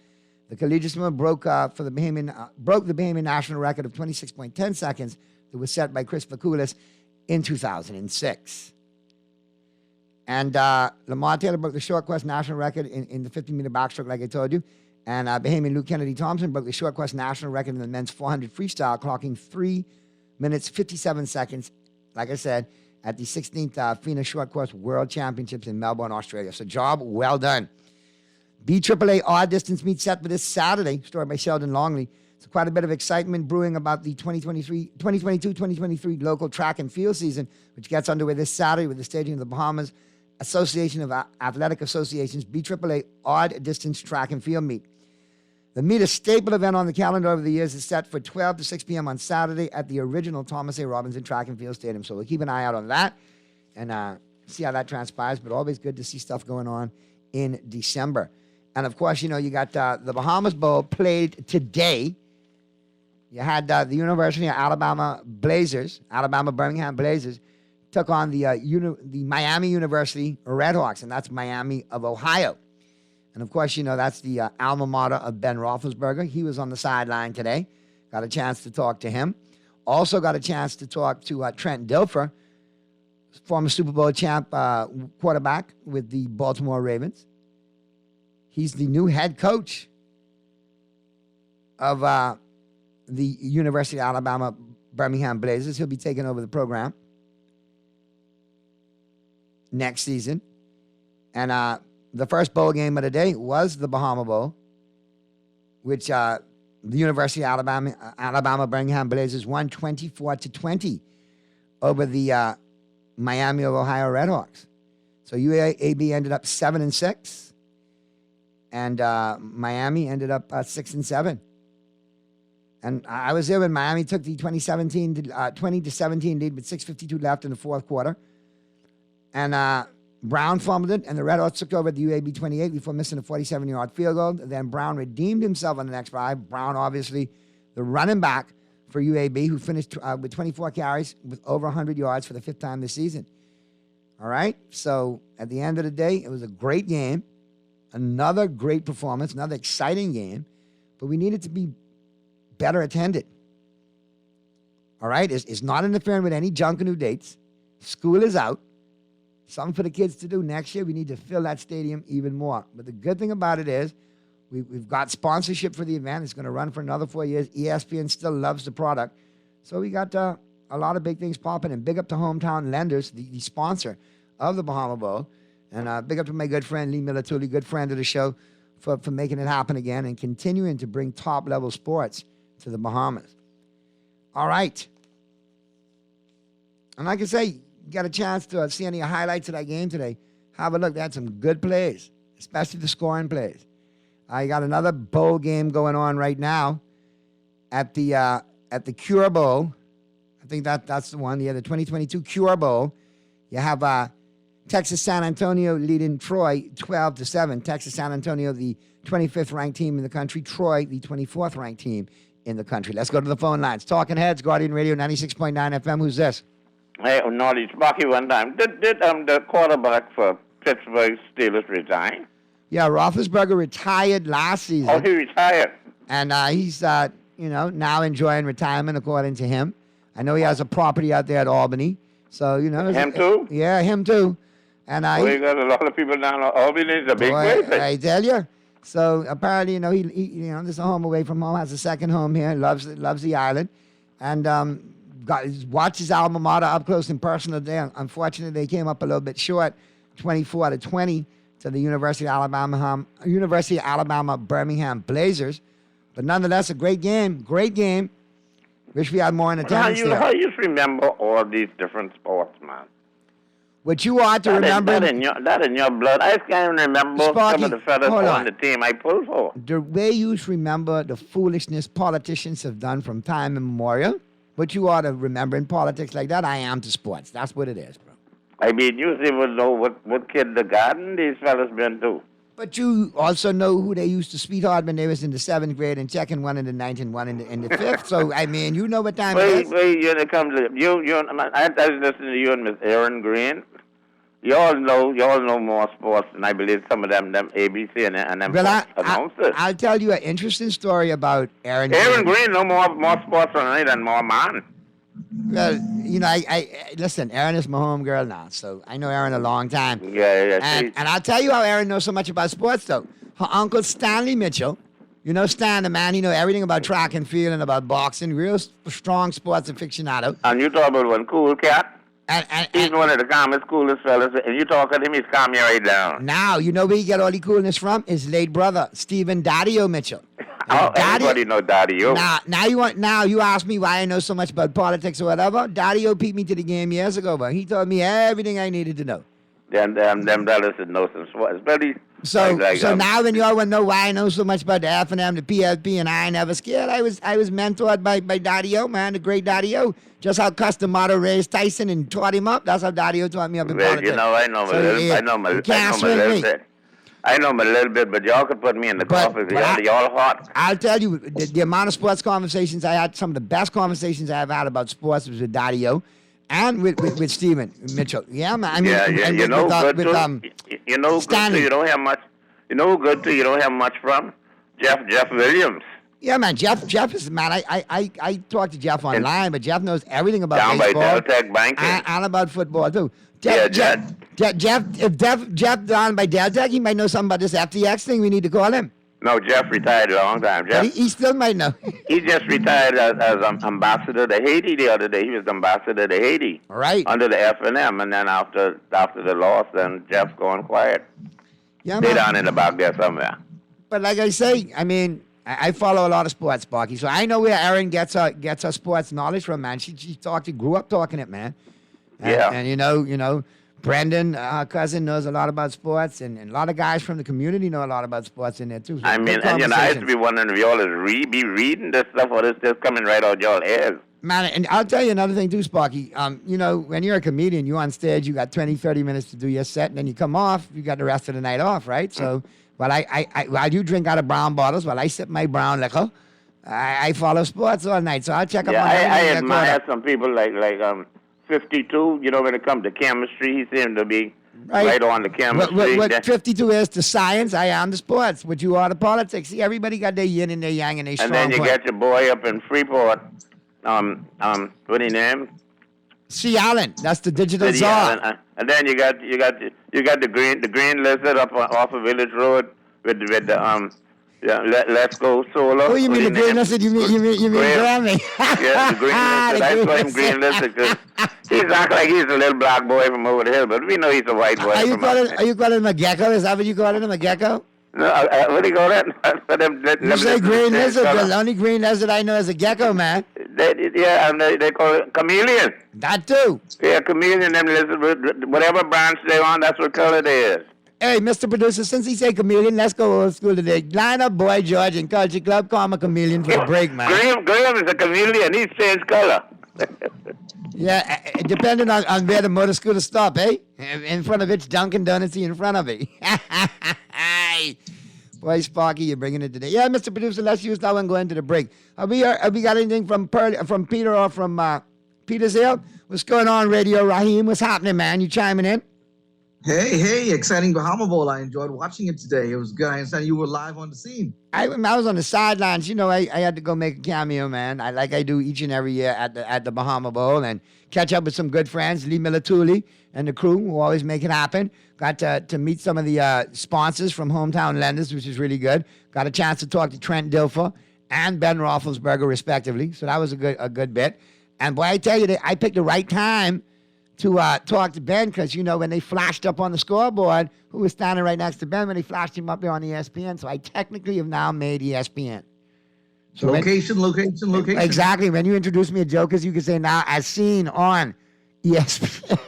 The collegiate swimmer broke the Bahamian national record of 26.10 seconds that was set by Chris Vakulis in 2006. And Lamar Taylor broke the short course national record in the 50-meter backstroke, like I told you. And Bahamian Luke Kennedy Thompson broke the short course national record in the men's 400 freestyle, clocking 3 minutes, 57 seconds, like I said, at the 16th FINA Short Course World Championships in Melbourne, Australia. So job well done. BAAA odd distance meet set for this Saturday, story by Sheldon Longley. So quite a bit of excitement brewing about the 2022-2023 local track and field season, which gets underway this Saturday with the staging of the Bahamas Association of Athletic Associations BAAA odd distance track and field meet. The meet, a staple event on the calendar over the years, is set for 12 to 6 p.m. on Saturday at the original Thomas A. Robinson Track and Field Stadium. So we'll keep an eye out on that and see how that transpires, but always good to see stuff going on in December. And, of course, you know, you got the Bahamas Bowl played today. You had the University of Alabama Blazers, Alabama Birmingham Blazers, took on the Miami University Redhawks, and that's Miami of Ohio. And, of course, you know, that's the alma mater of Ben Roethlisberger. He was on the sideline today. Got a chance to talk to him. Also got a chance to talk to Trent Dilfer, former Super Bowl champ quarterback with the Baltimore Ravens. He's the new head coach of the University of Alabama Birmingham Blazers. He'll be taking over the program next season. And the first bowl game of the day was the Bahama Bowl, which the University of Alabama Birmingham Blazers won 24-20 over the Miami of Ohio Redhawks. So UAB ended up 7-6, and Miami ended up 6-7. And I was there when Miami took the 20-17 lead with 6:52 left in the fourth quarter. And Brown fumbled it, and the Red Hawks took over at the UAB 28 before missing a 47-yard field goal. Then Brown redeemed himself on the next drive. Brown, obviously, the running back for UAB, who finished with 24 carries with over 100 yards for the 5th time this season. All right? So at the end of the day, it was a great game, another great performance, another exciting game, but we needed to be better attended. All right? It's not interfering with any Junkanoo dates. School is out. Something for the kids to do next year. We need to fill that stadium even more. But the good thing about it is we've got sponsorship for the event. It's going to run for another 4 years. ESPN still loves the product. So we got a lot of big things popping. And big up to Hometown Lenders, the sponsor of the Bahama Bowl. And big up to my good friend Lee Milituli, good friend of the show, for making it happen again and continuing to bring top-level sports to the Bahamas. All right. And like I say, got a chance to see any highlights of that game today, have a look. They had some good plays, especially the scoring plays. I got another bowl game going on right now at the Cure Bowl. I think that's the one. Yeah, the 2022 Cure Bowl. You have Texas San Antonio leading Troy 12-7. Texas San Antonio, the 25th ranked team in the country. Troy, the 24th ranked team in the country. Let's go to the phone lines. Talking Heads, Guardian Radio 96.9 FM. Who's this? Hey, Nordy Sparky one time. Did the quarterback for Pittsburgh Steelers resign? Yeah, Roethlisberger retired last season. Oh, he retired. And he's, now enjoying retirement, according to him. I know he has a property out there at Albany. So, Him too? Yeah, him too. And we got a lot of people down in Albany. It's a big place. I tell you. So, apparently, he this is a home away from home, has a second home here, loves the island. And, watched his alma mater up close and personal today. Unfortunately, they came up a little bit short, 24-20 to the University of Alabama Birmingham Blazers. But nonetheless, a great game. Great game. Wish we had more in attendance there. How you remember all these different sports, man? What you ought to remember... That in your blood. I can't remember Sparky, some of the fellas on the team I pulled for. The way you remember the foolishness politicians have done from time immemorial, what you ought to remember in politics like that, I am to sports. That's what it is, bro. I mean, you would know what kindergarten these fellas been to. But you also know who they used to sweetheart when they was in the 7th grade and checking one in the 9th and one in the 5th. So, I mean, you know what time it is. Wait, when it comes to I was listening to you and Miss Aaron Green. You all know more sports than I believe some of them ABC and them announcers. I'll tell you an interesting story about Aaron Green know more sports than I than more man. Well, I listen, Aaron is my home girl now, so I know Aaron a long time. Yeah. And I'll tell you how Aaron knows so much about sports, though. Her uncle, Stanley Mitchell, Stan, the man, he knows everything about track and field and about boxing, real strong sports aficionado. And you talk about one cool cat? He's one of the calmest, coolest fellas, and you talk to him, he's calm you right down. Now, you know where you get all the coolness from? His late brother, Stephen Daddy-O Mitchell. Everybody know Daddy-O. Now you ask me why I know so much about politics or whatever. Daddy-O peeped me to the game years ago, but he told me everything I needed to know. Them fellas that know some sports. So now when you all want to know why I know so much about the F&M, the PFP, and I ain't never scared, I was mentored by Daddy-O, man, the great Daddy-O. Just how Custom Motto raised Tyson and taught him up. That's how Daddy-O taught me up in politics. I know him a little bit, but y'all could put me in the coffee. Y'all hot. I'll tell you, the amount of sports conversations I had, some of the best conversations I've had about sports was with Daddy-O and with Stephen Mitchell. Yeah, man. I mean, Stanley. You don't have much. You know who good too? You don't have much from? Jeff Williams. Yeah, man. Jeff is, man, I talked to Jeff online, but Jeff knows everything about down baseball. Down by Deltec Banking. And about football, too. Jeff down by Deltec, he might know something about this FTX thing. We need to call him. No, Jeff retired a long time. Jeff, he still might know. He just retired as ambassador to Haiti the other day. He was ambassador to Haiti. Right. Under the F&M, and then after the loss, then Jeff going quiet. Yeah, Stay man. down in the back there somewhere. But like I say, I mean, I follow a lot of sports, Sparky, so I know where Erin gets her sports knowledge from, man. She grew up talking it, man. And you know, Brendan, her cousin, knows a lot about sports, and a lot of guys from the community know a lot about sports in there too. So I mean, and I used to be wondering if y'all be reading this stuff or this just coming right out y'all ears. Man, and I'll tell you another thing too, Sparky. You know, when you're a comedian, you're on stage, you got 20, 30 minutes to do your set, and then you come off, you got the rest of the night off, right? So, while I do drink out of brown bottles, while I sip my brown liquor, I follow sports all night. So I'll check up on I admire some people like 52. You know, when it comes to chemistry, he seemed to be right on the chemistry. What 52 is to science, I am the sports. What you are to politics. See, everybody got their yin and their yang and their strong And then you point. got your boy up in Freeport. What his name? C. Allen. That's the digital City czar. Island. And then you got the green lizard up off of Village Road with the Let's Go Solar. Oh, you mean the green lizard? You mean Grammy? Yeah, the green lizard. I saw him green lizard because he's act like he's a little black boy from over the hill, but we know he's a white boy. Are you calling him a gecko? Is that what you calling him, a gecko? No, what do you call that? You say green lizard, but the only green lizard I know is a gecko, man. They call it chameleon. That too. Yeah, chameleon, them lizard, whatever branch they're on, that's what color they is. Hey, Mr. Producer, since he say chameleon, let's go old school today. Line up Boy George and Culture Club, call him a chameleon for the break, man. Graham is a chameleon. He's changed color. Yeah, depending on where the motor scooter stop, eh? In front of it, Dunkin' Donuts in front of it. Boy, Sparky, you're bringing it today. Yeah, Mr. Producer, let's use that one going to the break. Have we got anything from Peter or from Peter's Hill? What's going on, Radio Raheem? What's happening, man? You chiming in? Hey, exciting Bahama Bowl. I enjoyed watching it today. It was good. I understand you were live on the scene. I was on the sidelines. You know, I had to go make a cameo, man. I do each and every year at the Bahama Bowl and catch up with some good friends, Lee Milituli and the crew who always make it happen. Got to meet some of the sponsors from Hometown Lenders, which is really good. Got a chance to talk to Trent Dilfer and Ben Roethlisberger, respectively. So that was a good bit. And boy, I tell you, I picked the right time to talk to Ben because, you know, when they flashed up on the scoreboard, who was standing right next to Ben when they flashed him up there on ESPN. So I technically have now made ESPN. So location. Exactly. When you introduce me to jokers, you can say now as seen on ESPN.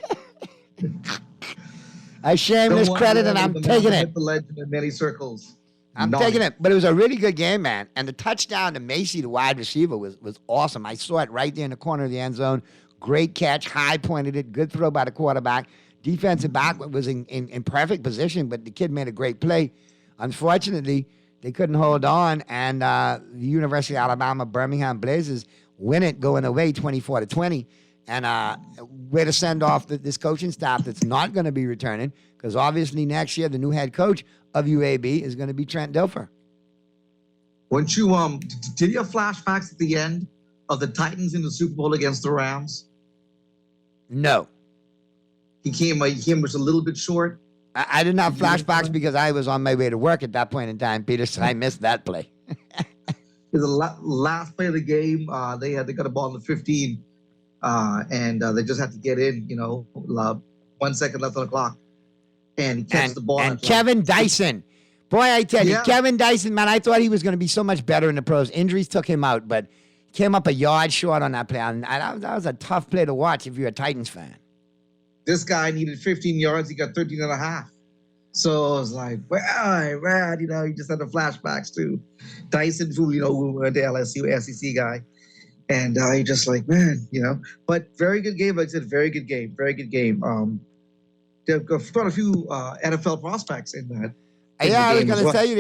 I shameless credit and I'm taking it. The legend in many circles. I'm taking it. But it was a really good game, man. And the touchdown to Macy, the wide receiver, was awesome. I saw it right there in the corner of the end zone. Great catch, high pointed it, good throw by the quarterback. Defensive back was in perfect position, but the kid made a great play. Unfortunately, they couldn't hold on, and the University of Alabama Birmingham Blazers win it going away 24-20. And way to send off this coaching staff that's not going to be returning, because obviously next year the new head coach of UAB is going to be Trent Dilfer. Weren't you did you have flashbacks at the end of the Titans in the Super Bowl against the Rams? No. He came was a little bit short. I didn't have flashbacks because I was on my way to work at that point in time, Peter, so I missed that play. The last play of the game, they got a ball in the 15, and they just had to get in, 1 second left on the clock. And he catches the ball. And Kevin Dyson. Boy, I tell you, Kevin Dyson, man, I thought he was going to be so much better in the pros. Injuries took him out, but came up a yard short on that play. And that was a tough play to watch if you're a Titans fan. This guy needed 15 yards. He got 13 and a half. So I was like, well, he just had the flashbacks to Dyson, who went to LSU, SEC guy. And he just like, man, But very good game, like I said, very good game. They've got a few NFL prospects in that. Yeah, I was going to tell you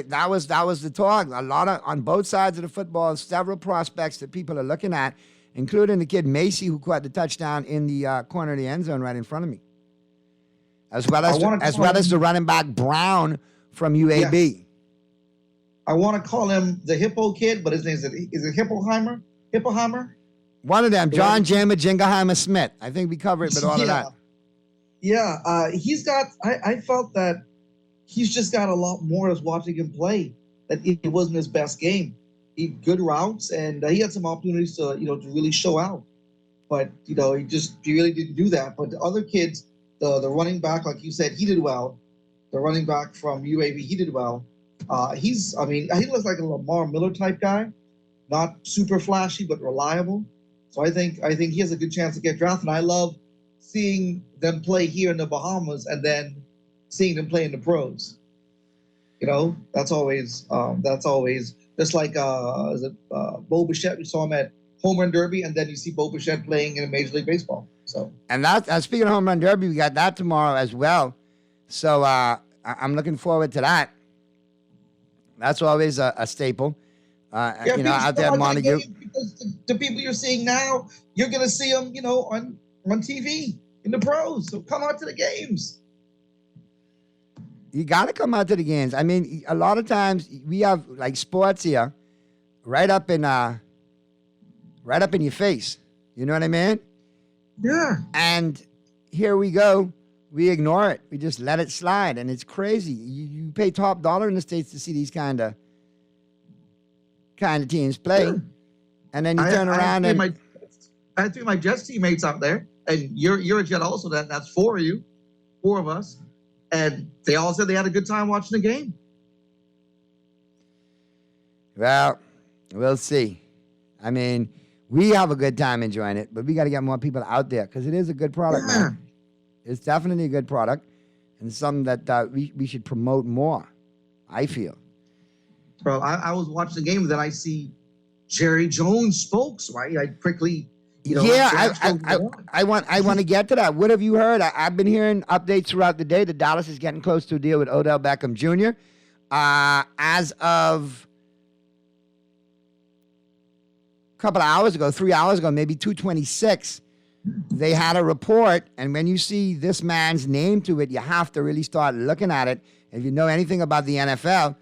that was the talk. A lot on both sides of the football, several prospects that people are looking at, including the kid Macy who caught the touchdown in the corner of the end zone right in front of me, as well as the running back Brown from UAB. Yes. I want to call him the Hippo kid, but his name is it Hippoheimer? One of them, John Jamer Jingleheimer Smith. I think we covered it with all of that. Yeah, he's got. I felt that. He's just got a lot more as watching him play. That it wasn't his best game. He had good routes and he had some opportunities to to really show out. But he really didn't do that. But the other kids, the running back, like you said, he did well. The running back from UAB, he did well. He looks like a Lamar Miller type guy, not super flashy but reliable. So I think he has a good chance to get drafted. And I love seeing them play here in the Bahamas and then seeing them play in the pros. That's always just like Bo Bichette. We saw him at home run derby, and then you see Bo Bichette playing in Major League Baseball. So, and that speaking of home run derby, we got that tomorrow as well. So I'm looking forward to that. That's always a staple. Out there at Montague. Because the people you're seeing now, you're going to see them, on TV in the pros. So come out to the games. You got to come out to the games. I mean, a lot of times we have like sports here, right up in your face. You know what I mean? Yeah. And here we go. We ignore it. We just let it slide, and it's crazy. You pay top dollar in the States to see these kind of teams play, and then you turn around I had three of my Jets teammates out there, and you're a Jet also. That's four of us, and they all said they had a good time watching the game. Well, we'll see. I mean, we have a good time enjoying it, but we got to get more people out there because it is a good product, man. It's definitely a good product and something that we should promote more, I feel. Bro, I was watching the game, and then I see Jerry Jones spokes, right? I quickly, I want to get to that. What have you heard? I've been hearing updates throughout the day that Dallas is getting close to a deal with Odell Beckham Jr. As of a couple of hours ago, 3 hours ago, maybe 2:26, they had a report, and when you see this man's name to it, you have to really start looking at it. If you know anything about the NFL,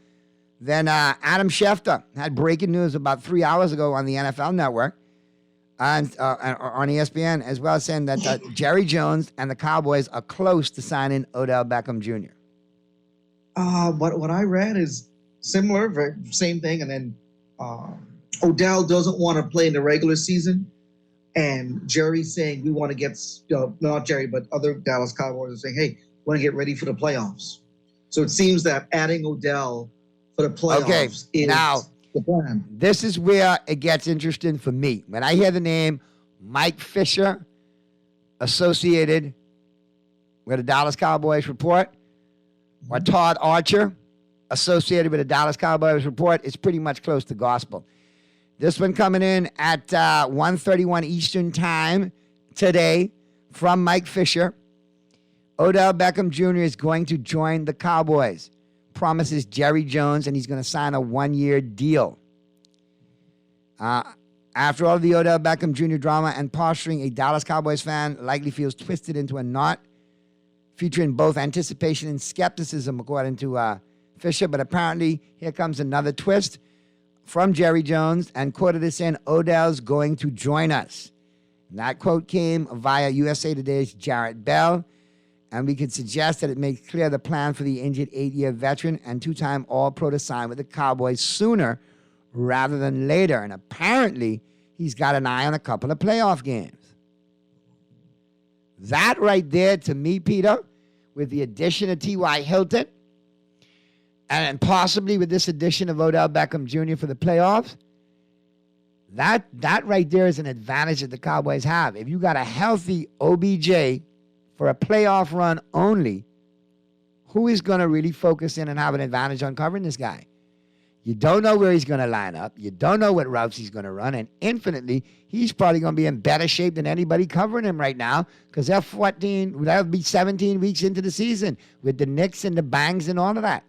then Adam Schefter had breaking news about 3 hours ago on the NFL Network and on ESPN, as well as saying that Jerry Jones and the Cowboys are close to signing Odell Beckham Jr. What I read is similar, same thing, and then Odell doesn't want to play in the regular season. And Jerry's saying we want to get, not Jerry, but other Dallas Cowboys are saying, hey, we want to get ready for the playoffs. So it seems that adding Odell for the playoffs is now, the plan. This is where it gets interesting for me. When I hear the name Mike Fisher associated with the Dallas Cowboys report, or Todd Archer associated with the Dallas Cowboys report, it's pretty much close to gospel. This one coming in at 1:31 Eastern Time today from Mike Fisher. Odell Beckham Jr. is going to join the Cowboys, promises Jerry Jones, and he's going to sign a one-year deal. After all of the Odell Beckham Jr. drama and posturing, a Dallas Cowboys fan likely feels twisted into a knot, featuring both anticipation and skepticism, according to Fisher. But apparently, here comes another twist from Jerry Jones, and quoted as saying, Odell's going to join us. And that quote came via USA Today's Jarrett Bell, and we could suggest that it makes clear the plan for the injured 8-year veteran and two-time All-Pro to sign with the Cowboys sooner rather than later. And apparently, he's got an eye on a couple of playoff games. That right there, to me, Peter, with the addition of T.Y. Hilton, and possibly with this addition of Odell Beckham Jr. for the playoffs, that right there is an advantage that the Cowboys have. If you got a healthy OBJ for a playoff run only, who is going to really focus in and have an advantage on covering this guy? You don't know where he's going to line up. You don't know what routes he's going to run. And infinitely, he's probably going to be in better shape than anybody covering him right now because that'll be 17 weeks into the season with the nicks and the bangs and all of that.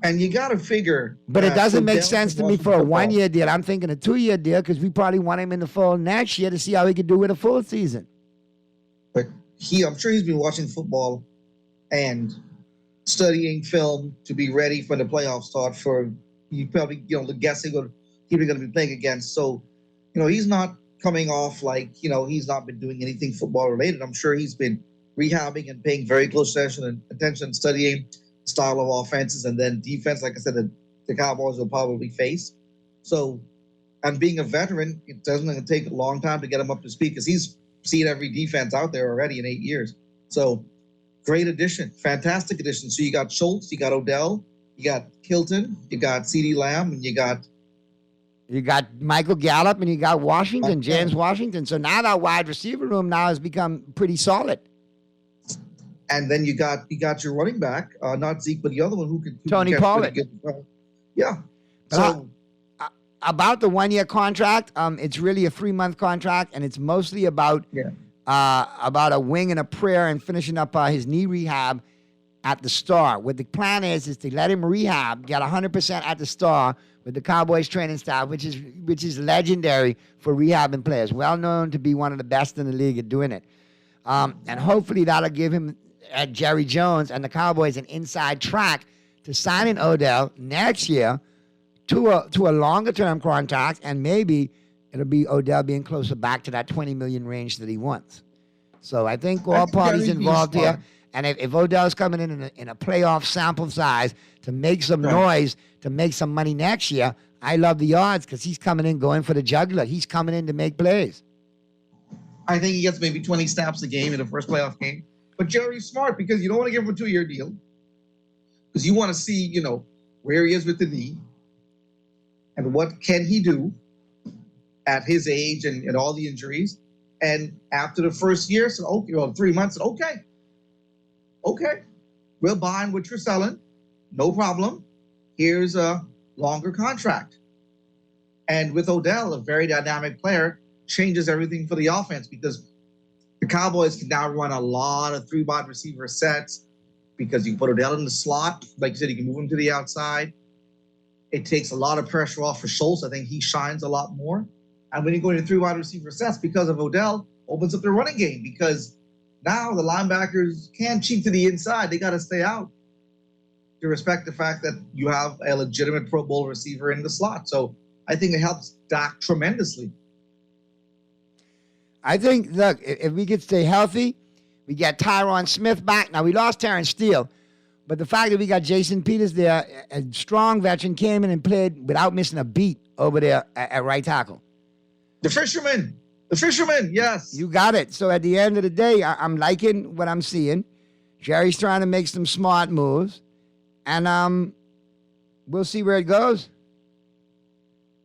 And you got to figure. But it doesn't make sense to me for a one-year deal. I'm thinking a 2-year deal because we probably want him in the fall next year to see how he can do with a full season. But I'm sure he's been watching football and studying film to be ready for the playoff start the guess he's going to be playing against. So, he's not coming off like, he's not been doing anything football related. I'm sure he's been rehabbing and paying very close attention, studying style of offenses and then defense, like I said, the Cowboys will probably face. So, and being a veteran, it doesn't take a long time to get him up to speed because he's seen every defense out there already in 8 years. So, great addition, fantastic addition. So you got Schultz, you got Odell, you got Hilton, you got CeeDee Lamb, and you got Michael Gallup, and you got Washington, James Washington. So now that wide receiver room now has become pretty solid. And then you got your running back, not Zeke, but the other one who Tony Pollard. Yeah. So about the 1 year contract, it's really a 3-month contract, and it's mostly about a wing and a prayer and finishing up his knee rehab at the Star. What the plan is to let him rehab, get 100% at the Star with the Cowboys training staff, which is legendary for rehabbing players, well known to be one of the best in the league at doing it. And hopefully that'll give him, Jerry Jones and the Cowboys, an inside track to signing Odell next year to a longer term contract, and maybe it'll be Odell being closer back to that $20 million range that he wants. So I think all parties involved here. And if Odell's coming in a playoff sample size to make some noise, to make some money next year, I love the odds because he's coming in going for the jugular. He's coming in to make plays. I think he gets maybe 20 snaps a game in the first playoff game. But Jerry's smart because you don't want to give him a 2-year deal because you want to see, where he is with the knee and what can he do at his age and all the injuries. And after the first year, 3 months, okay, we'll buy what you're selling. No problem. Here's a longer contract. And with Odell, a very dynamic player, changes everything for the offense because the Cowboys can now run a lot of 3-wide receiver sets because you can put Odell in the slot. Like you said, you can move him to the outside. It takes a lot of pressure off for Schultz. I think he shines a lot more. And when you go into 3-wide receiver sets because of Odell, opens up the running game because now the linebackers can't cheat to the inside. They got to stay out to respect the fact that you have a legitimate Pro Bowl receiver in the slot. So I think it helps Dak tremendously. I think, look, if we could stay healthy, we get Tyron Smith back. Now, we lost Terrence Steele, but the fact that we got Jason Peters there, a strong veteran, came in and played without missing a beat over there at right tackle. The fisherman, yes. You got it. So at the end of the day, I'm liking what I'm seeing. Jerry's trying to make some smart moves, and we'll see where it goes.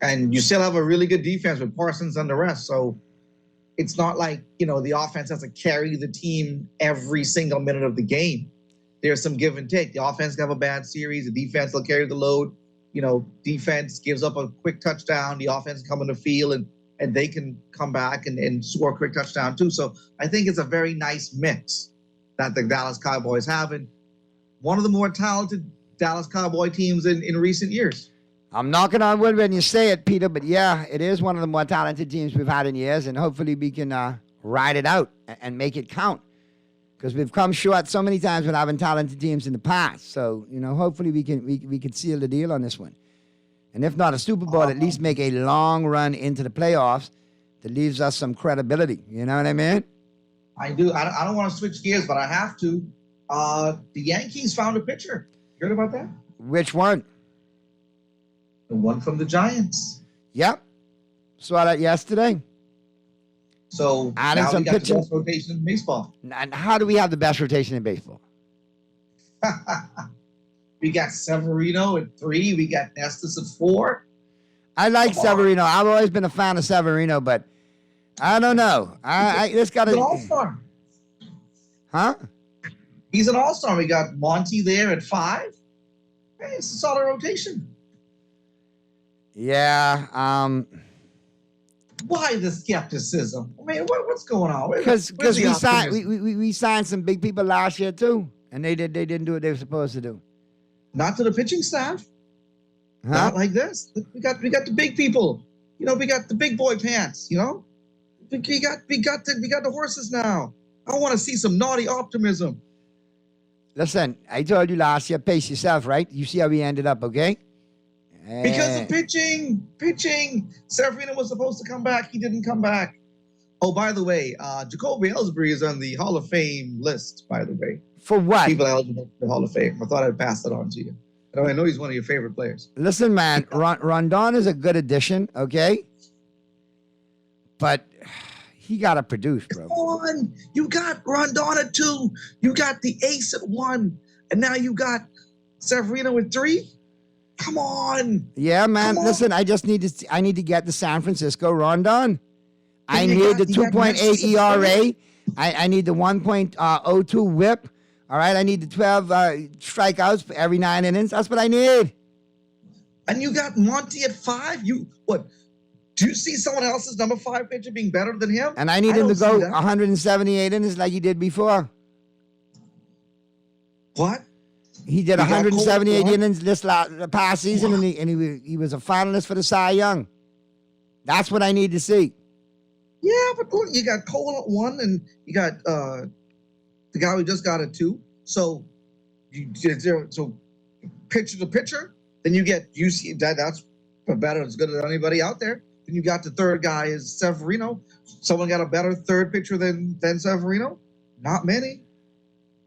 And you still have a really good defense with Parsons and the rest, so it's not like, the offense has to carry the team every single minute of the game. There's some give and take. The offense can have a bad series. The defense will carry the load. Defense gives up a quick touchdown. The offense come in the field, and they can come back and score a quick touchdown too. So I think it's a very nice mix that the Dallas Cowboys have. And one of the more talented Dallas Cowboy teams in recent years. I'm knocking on wood when you say it, Peter, but yeah, it is one of the more talented teams we've had in years, and hopefully we can ride it out and make it count because we've come short so many times with having talented teams in the past. So, hopefully we can seal the deal on this one. And if not a Super Bowl, at least make a long run into the playoffs that leaves us some credibility. You know what I mean? I do. I don't want to switch gears, but I have to. The Yankees found a pitcher. You heard about that? Which one? The one from the Giants. Yep. Saw that yesterday. So adding now some we got pitching. the best rotation in baseball. And how do we have the best rotation in baseball? We got Severino at 3. We got Estes at 4. I like Severino. I've always been a fan of Severino, but I don't know. This got He's an all-star. Huh? He's an all-star. We got Monty there at 5. Hey, it's a solid rotation. Yeah. Why the skepticism? I mean, what's going on? Because we signed some big people last year too, and they didn't do what they were supposed to do. Not to the pitching staff. Huh? Not like this. We got the big people. We got the big boy pants. We got the horses now. I want to see some naughty optimism. Listen, I told you last year, pace yourself, right? You see how we ended up, okay? Because of pitching. Severino was supposed to come back. He didn't come back. Oh, by the way, Jacoby Ellsbury is on the Hall of Fame list, by the way. For what? People eligible for the Hall of Fame. I thought I'd pass that on to you. I know he's one of your favorite players. Listen, man, Rondon is a good addition, okay? But he got to produce, bro. Come on. You got Rondon at 2. You got the ace at 1. And now you got Severino at 3. Come on. Yeah, man. Listen, I need to get the San Francisco Rondon. I need the 2.8 ERA. I need the 1.02 whip. All right, I need the 12 strikeouts for every 9 innings. That's what I need. And you got Monty at 5? Do you see someone else's number 5 pitcher being better than him? And I need him to don't go see that. 178 innings like he did before. What? He did You got 178 Cole innings the past season, and he was a finalist for the Cy Young. That's what I need to see. Yeah, but look, you got Cole at 1, and you got the guy who just got it 2. So pitcher to pitcher, then you get that's better as good as anybody out there. Then you got the third guy is Severino. Someone got a better third pitcher than Severino? Not many.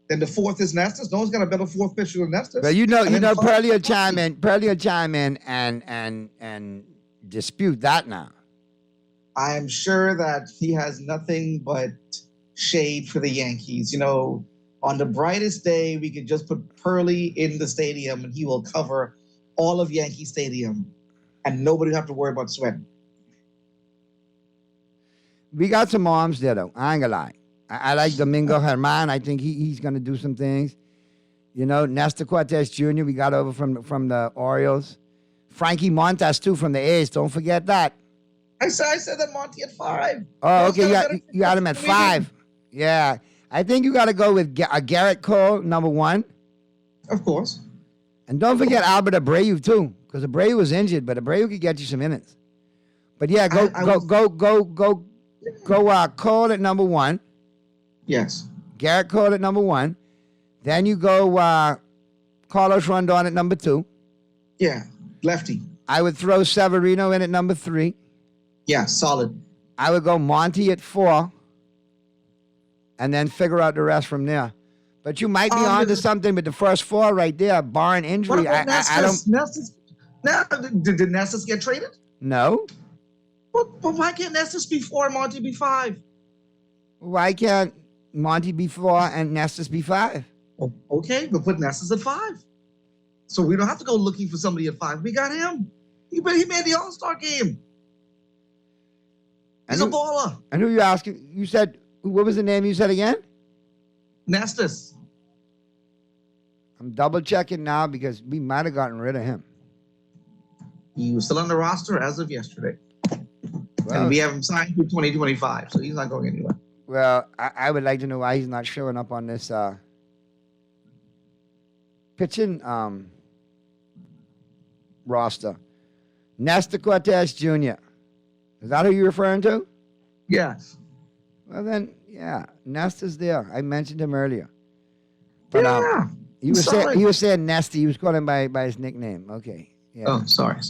Then the fourth is Nestor. No one's got a better fourth pitcher than Nestor. But Pearlie will chime in and dispute that now. I am sure that he has nothing but shade for the Yankees. On the brightest day, we could just put Pearlie in the stadium and he will cover all of Yankee Stadium and nobody will have to worry about sweating. We got some arms there, though. I ain't gonna lie. I like Domingo Germán. I think he's going to do some things. Nestor Cortez Jr., we got over from the Orioles. Frankie Montas, too, from the A's. Don't forget that. I said that Monty at 5. Oh, okay. You got him at 5. Yeah. I think you got to go with Garrett Cole, number 1. Of course. And don't forget Albert Abreu, too, because Abreu was injured, but Abreu could get you some innings. But, yeah, go Cole at number 1. Yes. Garrett Cole at number 1. Then you go Carlos Rondon at number 2. Yeah, lefty. I would throw Severino in at number 3. Yeah, solid. I would go Monty at 4. And then figure out the rest from there. But you might be on to something with the first 4 right there, barring injury. What about Nestor? Did Nestor get traded? No. But why can't Nestor be 4 and Monty be 5? Why can't Monty be 4 and Nestor's be 5? Oh, okay, but put Nestor's at 5. So we don't have to go looking for somebody at 5. We got him. He made the All-Star game. He's a baller. And who you asking? You said, what was the name you said again? Nestus. I'm double checking now because we might have gotten rid of him. He was still on the roster as of yesterday. Well, and we have him signed through 2025, so he's not going anywhere. Well, I would like to know why he's not showing up on this pitching roster. Nestor Cortez Jr. Is that who you're referring to? Yes. Well, then, yeah, Nestor's there. I mentioned him earlier. But he was saying Nesty. He was calling him by his nickname. Okay. Yeah. Oh, sorry.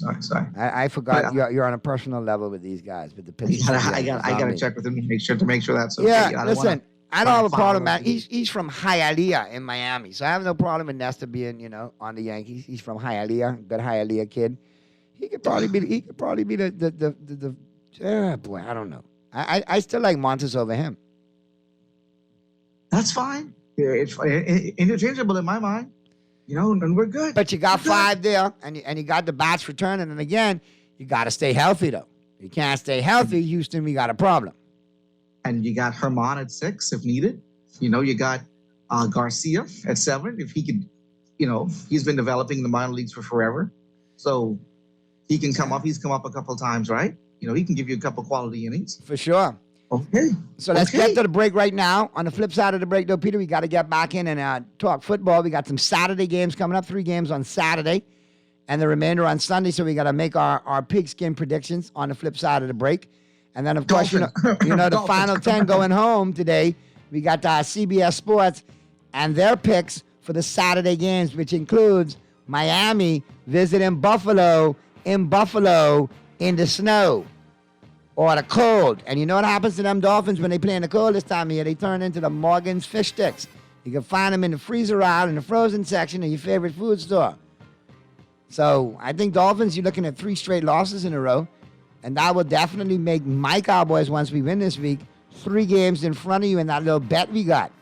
I forgot you're on a personal level with these guys, with the pitchers. I got to check with him to make sure that's okay. Yeah, listen, I don't have a problem, man. He's from Hialeah in Miami, so I have no problem with Nestor being, on the Yankees. He's from Hialeah, good Hialeah kid. He could probably be the boy. I don't know. I still like Montes over him. That's fine. Yeah, it's interchangeable in my mind. And we're good. But you got 5 there, and you got the bats returning. And again, you got to stay healthy, though. You can't stay healthy, Houston, we got a problem. And you got Herman at 6 if needed. You got Garcia at 7 if he could. He's been developing in the minor leagues for forever. So he can come up. He's come up a couple of times, right? He can give you a couple quality innings. For sure. Okay. So let's get to the break right now. On the flip side of the break, though, Peter, we got to get back in and talk football. We got some Saturday games coming up, 3 games on Saturday, and the remainder on Sunday. So we got to make our pigskin predictions on the flip side of the break. And then, of course, the final 10 going home today. We got CBS Sports and their picks for the Saturday games, which includes Miami visiting Buffalo in the snow. Or the cold. And you know what happens to them Dolphins when they play in the cold this time of year? They turn into the Morgan's fish sticks. You can find them in the freezer aisle in the frozen section of your favorite food store. So I think Dolphins, you're looking at 3 straight losses in a row. And that will definitely make my Cowboys, once we win this week, 3 games in front of you in that little bet we got.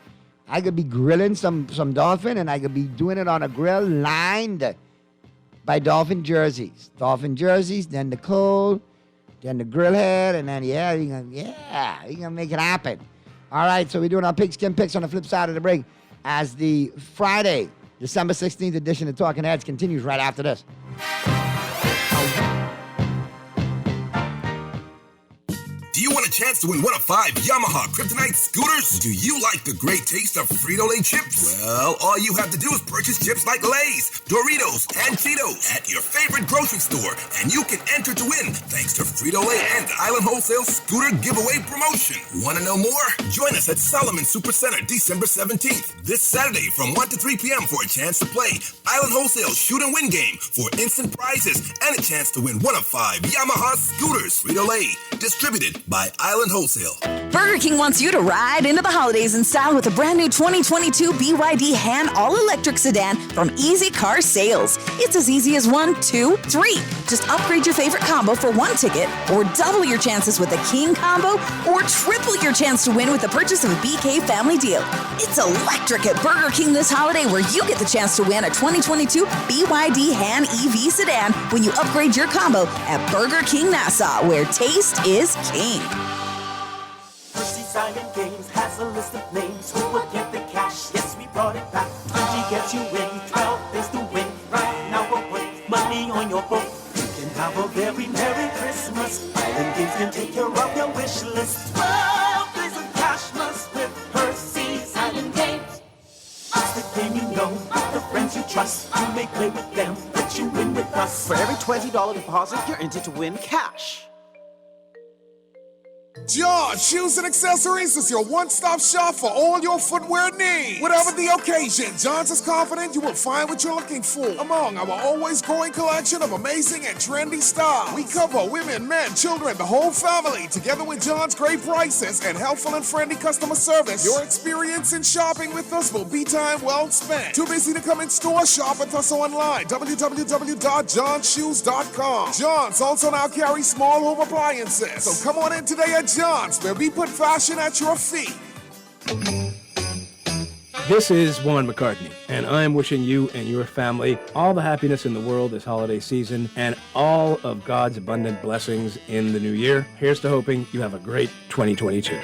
I could be grilling some Dolphin, and I could be doing it on a grill lined by Dolphin jerseys. Dolphin jerseys, then the cold, then the grill head, and then, you're gonna make it happen. All right, so we're doing our pigskin picks on the flip side of the break as the Friday, December 16th edition of Talking Heads continues right after this. Do you want a chance to win one of 5 Yamaha Kryptonite scooters? Do you like the great taste of Frito-Lay chips? Well, all you have to do is purchase chips like Lay's, Doritos, and Cheetos at your favorite grocery store, and you can enter to win thanks to Frito-Lay and the Island Wholesale Scooter Giveaway promotion. Want to know more? Join us at Solomon Supercenter December 17th, this Saturday from 1 to 3 p.m. for a chance to play Island Wholesale Shoot and Win game for instant prizes and a chance to win one of 5 Yamaha scooters. Frito-Lay, distributed by Island Wholesale. Burger King wants you to ride into the holidays in style with a brand new 2022 BYD Han all-electric sedan from Easy Car Sales. It's as easy as 1, 2, 3. Just upgrade your favorite combo for 1 ticket, or double your chances with a King combo, or triple your chance to win with the purchase of a BK family deal. It's electric at Burger King this holiday, where you get the chance to win a 2022 BYD Han EV sedan when you upgrade your combo at Burger King Nassau, where taste is king. Percy Simon Games has a list of names who will get the cash. Yes, we brought it back. 20 gets you in, 12 is the win. Right now we'll put money on your book. You can have a very Merry Christmas. Island Games can take care of your wish list. 12 is a cash must with Percy's Island Games. It's the game you know, with the friends you trust. You may play with them, but you win with us. For every $20 deposit, you're entered to win cash. John Shoes and Accessories is your one-stop shop for all your footwear needs. Whatever the occasion, John's is confident you will find what you're looking for among our always growing collection of amazing and trendy styles. We cover women, men, children, the whole family. Together with John's great prices and helpful and friendly customer service, your experience in shopping with us will be time well spent. Too busy to come in store? Shop with us online. www.johnshoes.com. John's also now carries small home appliances. So come on in today at John's, where we put fashion at your feet. This is Juan McCartney, and I'm wishing you and your family all the happiness in the world this holiday season and all of God's abundant blessings in the new year. Here's to hoping you have a great 2022.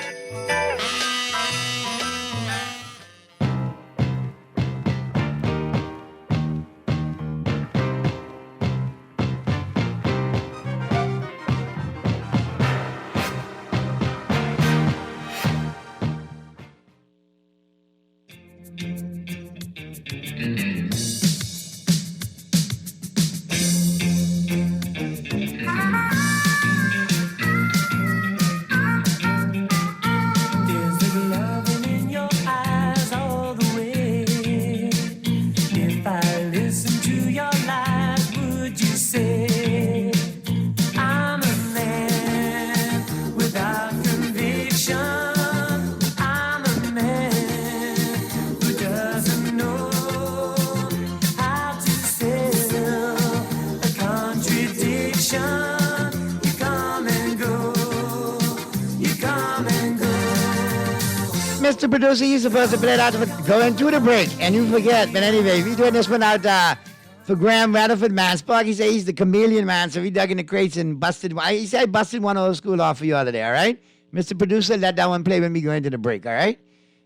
Mr. Producer, you're supposed to play that going to the break, and you forget. But anyway, we doing this one out for Graham Rutherford, man. Sparky say he's the chameleon, man, so he dug in the crates and busted. He said I busted one old school off for you other day, all right? Mr. Producer, let that one play when we go into the break, all right?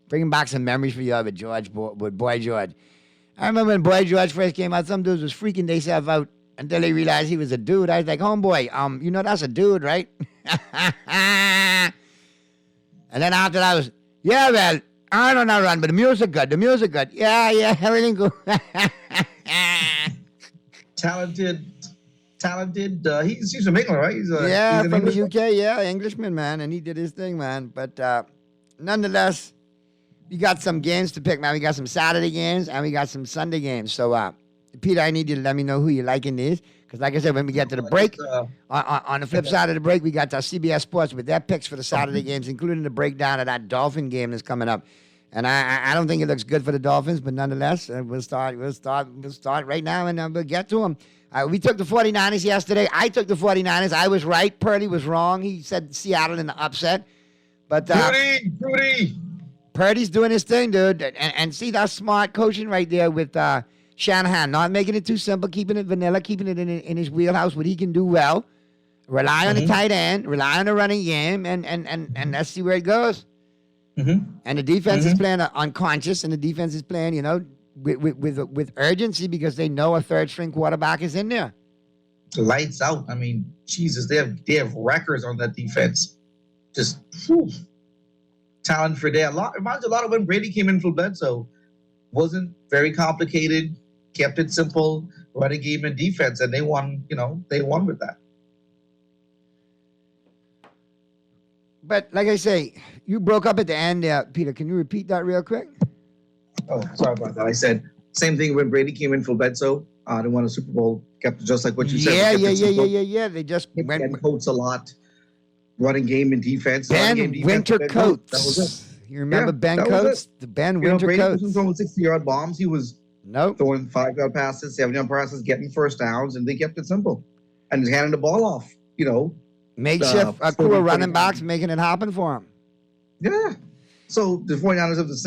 Bringing back some memories for you with George, with Boy George. I remember when Boy George first came out, some dudes was freaking themselves out until they realized he was a dude. I was like, homeboy, you know that's a dude, right? And then after that was, yeah, well, I don't know, run, but the music good. Yeah, everything good. Talented. He's from England, right? He's from the UK, yeah, Englishman, man, and he did his thing, man. But nonetheless, we got some games to pick, man. We got some Saturday games and we got some Sunday games. So, Peter, I need you to let me know who you like in these. Because like I said, when we get to the break, on the flip side of the break, we got our CBS Sports with their picks for the Saturday games, including the breakdown of that Dolphin game that's coming up. And I don't think it looks good for the Dolphins, but nonetheless, we'll start right now, and we'll get to them. We took the 49ers yesterday. I took the 49ers. I was right. Purdy was wrong. He said Seattle in the upset. But Purdy's doing his thing, dude. And see, that's smart coaching right there with Shanahan, not making it too simple, keeping it vanilla, keeping it in his wheelhouse, what he can do well. Rely on the tight end, rely on the running game, and let's see where it goes. And the defense is playing unconscious, and the defense is playing, with urgency because they know a third-string quarterback is in there. Lights out. I mean, Jesus, they have records on that defense. just talent for day. Reminds you a lot of when Brady came in for Bledsoe. Wasn't very complicated, kept it simple, running game and defense, and they won. They won with that. But like I say, you broke up at the end there, Peter. Can you repeat that real quick? Oh, sorry about that. I said same thing when Brady came in for Bledsoe. They won a Super Bowl. Kept just like what you said. Yeah. They just went Coates a lot, running game and defense. Ben Winter Coates. That was it. You remember Ben Coates? The Ben Winter Brady Coates. wasn't throwing 60-yard bombs. He was throwing 5-yard passes, 7-yard passes, getting first downs, and they kept it simple. And just handing the ball off, Makeshift crew of running backs making it happen for him. Yeah. So the 49ers have the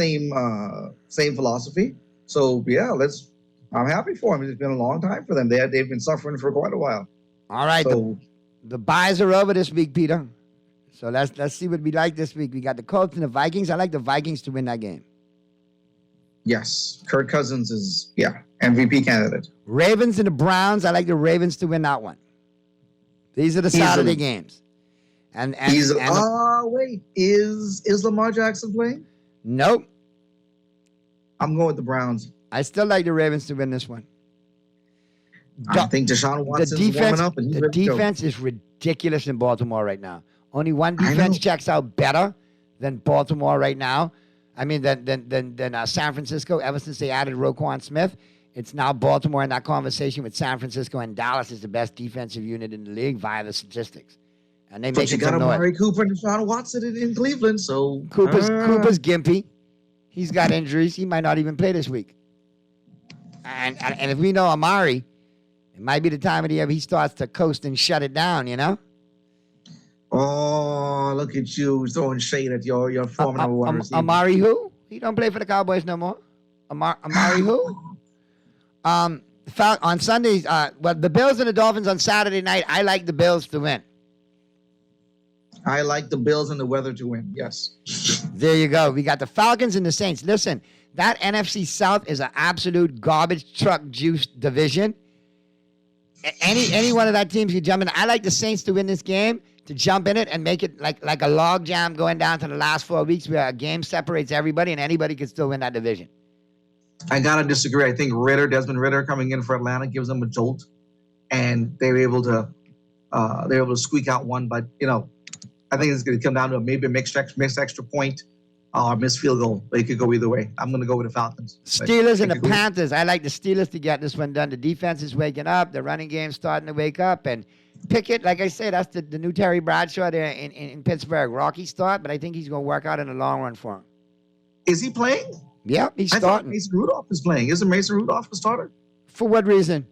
same philosophy. So, yeah, I'm happy for him. It's been a long time for them. They've been suffering for quite a while. All right. So, the buys are over this week, Peter. So let's see what we like this week. We got the Colts and the Vikings. I like the Vikings to win that game. Yes. Kirk Cousins is, MVP candidate. Ravens and the Browns. I like the Ravens to win that one. These are the Saturday games. And is Lamar Jackson playing? Nope. I'm going with the Browns. I still like the Ravens to win this one. I think Deshaun Watson is warming up. And the defense is ridiculous in Baltimore right now. Only one defense checks out better than Baltimore right now. I mean, than San Francisco. Ever since they added Roquan Smith, it's now Baltimore in that conversation with San Francisco, and Dallas is the best defensive unit in the league via the statistics. And they make it got Amari Cooper and Deshaun Watson in Cleveland, so Cooper's gimpy. He's got injuries. He might not even play this week. And if we know Amari, it might be the time of the year he starts to coast and shut it down, Oh, look at you throwing shade at your former number one receiver. Amari who? He don't play for the Cowboys no more. Amari who? On Sundays, the Bills and the Dolphins on Saturday night. I like the Bills to win. I like the Bills and the weather to win. Yes. There you go. We got the Falcons and the Saints. Listen, that NFC South is an absolute garbage truck juice division. Any one of that teams you jump in. I like the Saints to win this game, to jump in it and make it like a log jam going down to the last 4 weeks where a game separates everybody and anybody can still win that division. I gotta disagree. I think Desmond Ritter coming in for Atlanta gives them a jolt, and they were able to squeak out one. But I think it's going to come down to maybe a mixed extra point or missed field goal. But it could go either way. I'm going to go with the Falcons. Steelers and the Panthers. I like the Steelers to get this one done. The defense is waking up. The running game's starting to wake up. And Pickett, like I said, that's the new Terry Bradshaw there in Pittsburgh. Rocky start, but I think he's going to work out in the long run for him. Is he playing? Yep, he's starting. I thought Mason Rudolph is playing. Isn't Mason Rudolph the starter? For what reason?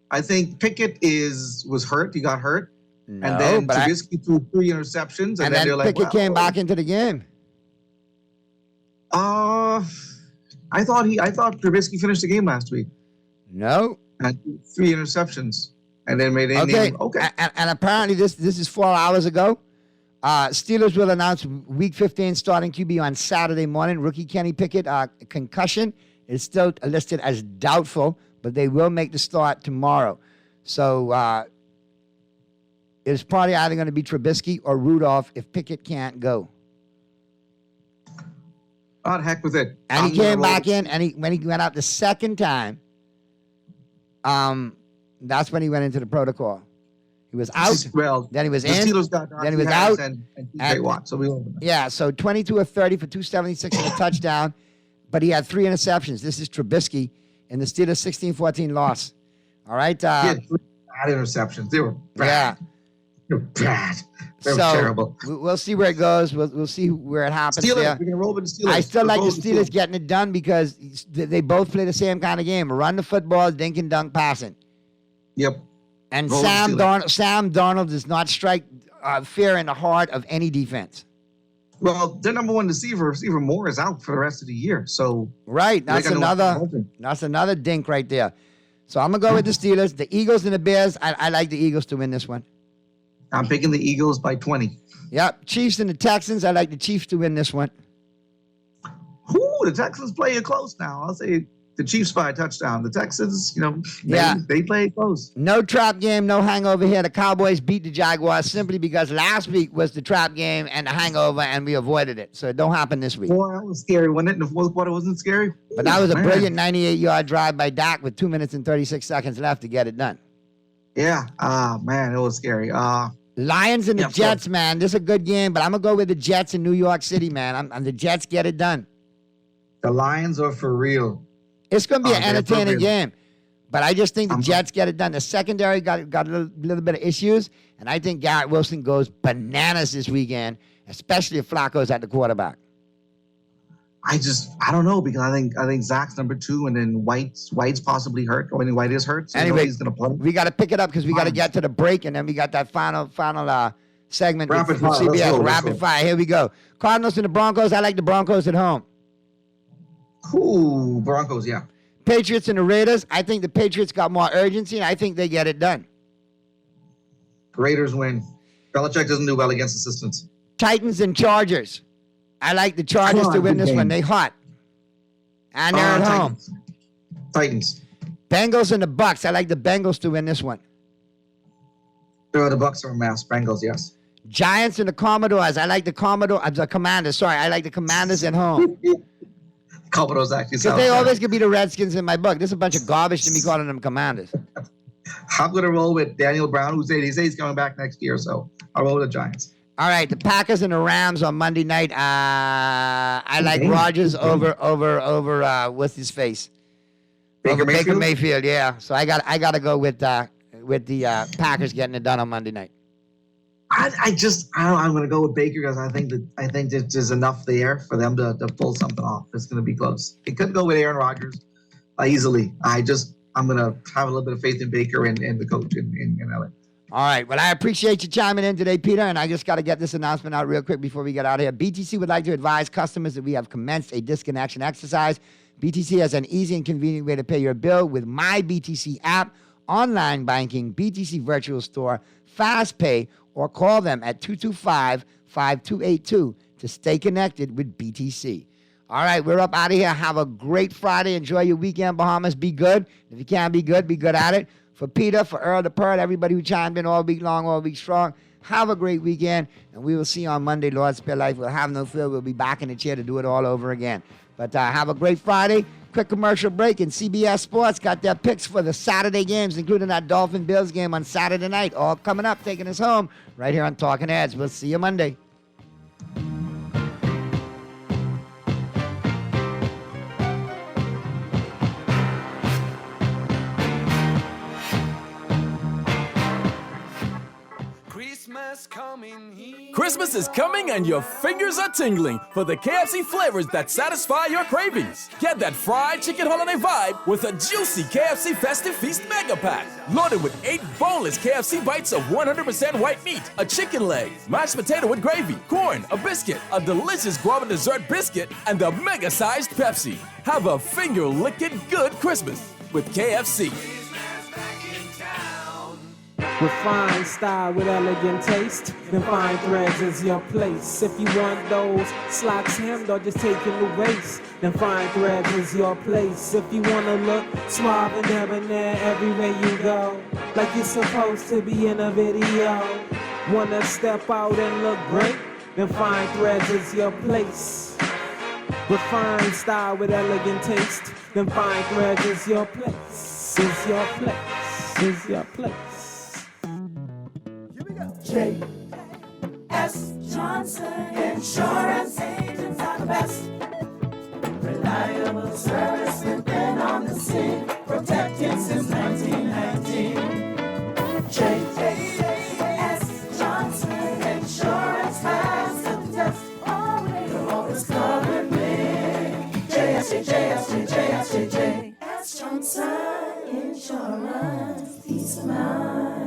I think Pickett was hurt. He got hurt. No, and then Trubisky threw 3 interceptions. And then they're like, Pickett came back into the game. I thought Trubisky finished the game last week. No. And 3 interceptions. And then made a name. Okay. And apparently this is 4 hours ago. Steelers will announce Week 15 starting QB on Saturday morning. Rookie Kenny Pickett, concussion, is still listed as doubtful, but they will make the start tomorrow. So it's probably either going to be Trubisky or Rudolph if Pickett can't go. Oh, the heck with it. And he came back in, and when he went out the second time, that's when he went into the protocol. He was out. Well, then he was in. Steelers got then he was out. And TJ Watt. So so 22 of 30 for 276 and a touchdown, but he had 3 interceptions. This is Trubisky in the Steelers 16-14 loss. All right. He had 3 bad interceptions. They were bad. Yeah. They were bad. They were terrible. We'll see where it goes. We'll see where it happens. Steelers, there. we're gonna roll with the Steelers. I still like the Steelers getting it done because they both play the same kind of game: run the football, dink and dunk, passing. Yep. And Sam Darnold does not strike fear in the heart of any defense. Well, their number one receiver Moore, is out for the rest of the year. So right, that's another dink right there. So I'm gonna go with the Steelers, the Eagles, and the Bears. I like the Eagles to win this one. I'm picking the Eagles by 20. Yep, Chiefs and the Texans. I like the Chiefs to win this one. The Texans play it close now. I'll say the Chiefs by a touchdown. The Texans, Yeah. they play close. No trap game, no hangover here. The Cowboys beat the Jaguars simply because last week was the trap game and the hangover, and we avoided it. So it don't happen this week. Boy, that was scary, wasn't it? In the fourth quarter, wasn't scary? But that was a Man. brilliant 98-yard drive by Dak with 2 minutes and 36 seconds left to get it done. Yeah. Man, it was scary. Lions and the Jets, man. This is a good game, but I'm going to go with the Jets in New York City, man. I'm the Jets get it done. The Lions are for real. It's going to be an they're for entertaining real. game, but I just think the Jets get it done. The secondary got a little bit of issues, and I think Garrett Wilson goes bananas this weekend, especially if Flacco's at the quarterback. I don't know, because I think Zach's number 2, and then White's possibly hurt. I mean, White is hurt, so Anyway, he's going to play. we got to pick it up because we got to get to the break, and then we got that final segment with Rapid fire. Let's CBS. go, let's Rapid go. fire. Here we go. Cardinals and the Broncos. I like the Broncos at home. Ooh, Broncos, yeah. Patriots and the Raiders. I think the Patriots got more urgency, and I think they get it done. Raiders win. Belichick doesn't do well against assistants. Titans and Chargers. I like the Chargers to win this one. They hot. And they're at home. Titans. Bengals and the Bucks. I like the Bengals to win this one. The Bucks are a mess. Bengals, yes. Giants and the Commodores. I like the Commanders. Sorry, I like the Commanders at home. Commodores actually Because sound they better. always could be the Redskins in my book. This is a bunch of garbage to me calling them Commanders. I'm going to roll with Daniel Brown, who says he's coming back next year, so I'll roll with the Giants. All right, the Packers and the Rams on Monday night. I like Rodgers over what's his face? Baker Mayfield? Mayfield, yeah. So I got to go with the Packers getting it done on Monday night. I'm going to go with Baker because I think that there's enough there for them to pull something off. It's going to be close. It could go with Aaron Rodgers easily. I'm going to have a little bit of faith in Baker and the coach in LA. All right. Well, I appreciate you chiming in today, Peter, and I just got to get this announcement out real quick before we get out of here. BTC would like to advise customers that we have commenced a disconnection exercise. BTC has an easy and convenient way to pay your bill with My BTC app, online banking, BTC virtual store, fast pay, or call them at 225-5282 to stay connected with BTC. All right, we're up out of here. Have a great Friday. Enjoy your weekend, Bahamas. Be good. If you can't be good at it. For Peter, for Earl the Pearl, everybody who chimed in all week long, all week strong, have a great weekend, and we will see you on Monday. Lord spare life. We'll have no fear. We'll be back in the chair to do it all over again. But have a great Friday. Quick commercial break, and CBS Sports got their picks for the Saturday games, including that Dolphin-Bills game on Saturday night. All coming up, taking us home right here on Talking Heads. We'll see you Monday. Christmas is coming and your fingers are tingling for the KFC flavors that satisfy your cravings. Get that fried chicken holiday vibe with a juicy KFC Festive Feast Mega Pack. Loaded with 8 boneless KFC bites of 100% white meat, a chicken leg, mashed potato with gravy, corn, a biscuit, a delicious guava dessert biscuit, and a mega-sized Pepsi. Have a finger-licking good Christmas with KFC. With fine style, with elegant taste, then Fine Threads is your place. If you want those slacks hemmed or just taking the waist, then Fine Threads is your place. If you wanna look suave and debonair everywhere you go, like you're supposed to be in a video, wanna step out and look great, then Fine Threads is your place. With fine style, with elegant taste, then Fine Threads is your place. Is your place. Is your place. J.S. Johnson Insurance agents are the best. Reliable service, we've been on the scene, protecting since 1919. J.S. Johnson Insurance has the test. They're always covering me. J.S. Johnson Insurance, peace of mind.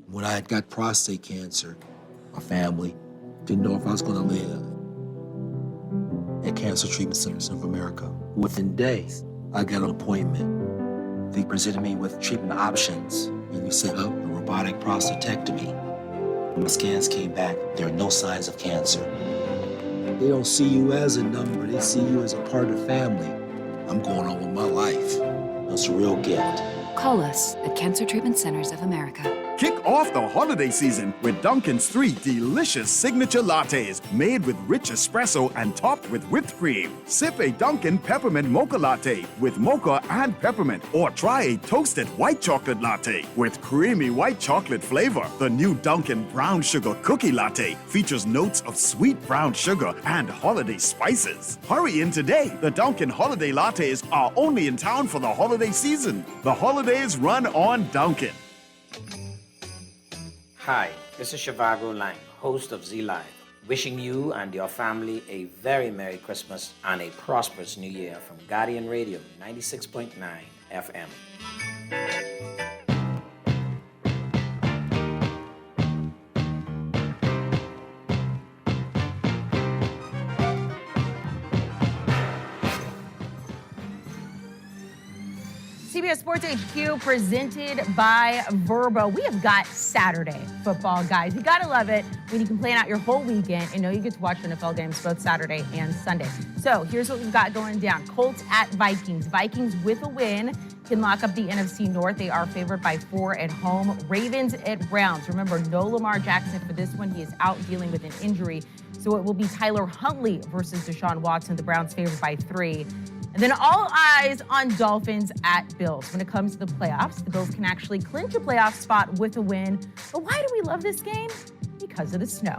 When I had got prostate cancer, my family didn't know if I was going to live. At Cancer Treatment Centers of America, within days, I got an appointment. They presented me with treatment options, and we set up a robotic prostatectomy. When the scans came back, there are no signs of cancer. They don't see you as a number, they see you as a part of the family. I'm going on with my life. That's a real gift. Call us at Cancer Treatment Centers of America. Kick off the holiday season with Dunkin's 3 delicious signature lattes made with rich espresso and topped with whipped cream. Sip a Dunkin' Peppermint Mocha Latte with mocha and peppermint, or try a toasted white chocolate latte with creamy white chocolate flavor. The new Dunkin' Brown Sugar Cookie Latte features notes of sweet brown sugar and holiday spices. Hurry in today. The Dunkin' Holiday Lattes are only in town for the holiday season. The holidays run on Dunkin'. Hi, this is Shivago Lang, host of Z Live, wishing you and your family a very Merry Christmas and a prosperous New Year from Guardian Radio 96.9 FM. CBS Sports HQ presented by Verbo. We have got Saturday football, guys. You gotta love it when you can plan out your whole weekend and know you get to watch NFL games both Saturday and Sunday. So here's what we've got going down. Colts at Vikings. Vikings with a win can lock up the NFC North. They are favored by 4 at home. Ravens at Browns. Remember, no Lamar Jackson for this one. He is out dealing with an injury. So it will be Tyler Huntley versus Deshaun Watson. The Browns favored by 3. And then all eyes on Dolphins at Bills. When it comes to the playoffs, the Bills can actually clinch a playoff spot with a win. But why do we love this game? Because of the snow.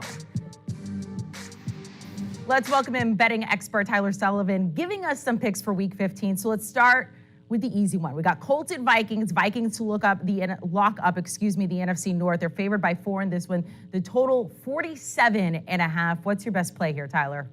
Let's welcome in betting expert Tyler Sullivan, giving us some picks for Week 15. So let's start with the easy one. We got Colts at Vikings. Vikings to lock up the NFC North. They're favored by 4 in this one. The total 47.5. What's your best play here, Tyler?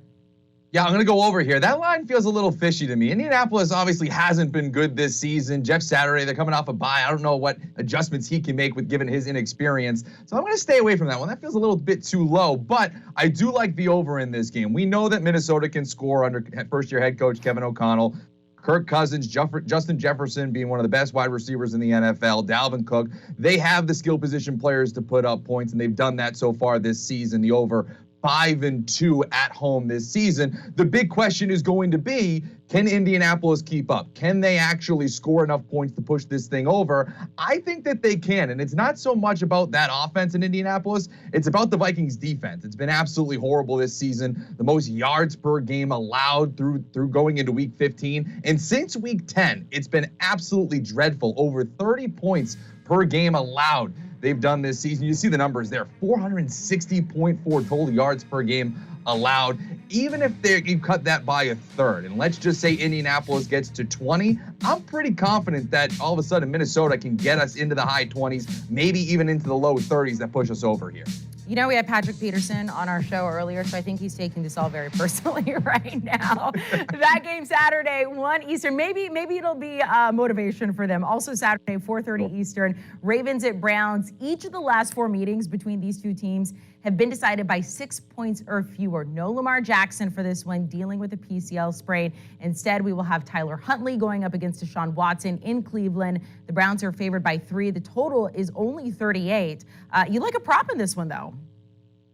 Yeah, I'm going to go over here. That line feels a little fishy to me. Indianapolis obviously hasn't been good this season. Jeff Saturday, they're coming off a bye. I don't know what adjustments he can make with given his inexperience. So I'm going to stay away from that one. That feels a little bit too low, but I do like the over in this game. We know that Minnesota can score under first-year head coach Kevin O'Connell. Kirk Cousins, Justin Jefferson being one of the best wide receivers in the NFL, Dalvin Cook. They have the skill position players to put up points, and they've done that so far this season. The over 5-2 at home this season. The big question is going to be, can Indianapolis keep up? Can they actually score enough points to push this thing over? I think that they can, and it's not so much about that offense in Indianapolis. It's about the Vikings defense. It's been absolutely horrible this season. The most yards per game allowed through going into Week 15. And since Week 10, it's been absolutely dreadful. Over 30 points per game allowed they've done this season. You see the numbers there, 460.4 total yards per game allowed. Even if you cut that by a third, and let's just say Indianapolis gets to 20, I'm pretty confident that all of a sudden Minnesota can get us into the high 20s, maybe even into the low 30s that push us over here. You know, we had Patrick Peterson on our show earlier, so I think he's taking this all very personally right now. That game Saturday, 1 Eastern. Maybe it'll be motivation for them. Also Saturday, 4:30 Eastern. Ravens at Browns. Each of the last 4 meetings between these two teams have been decided by 6 points or fewer. No Lamar Jackson for this one, dealing with a PCL sprain. Instead, we will have Tyler Huntley going up against Deshaun Watson in Cleveland. The Browns are favored by 3. The total is only 38. You like a prop in this one, though?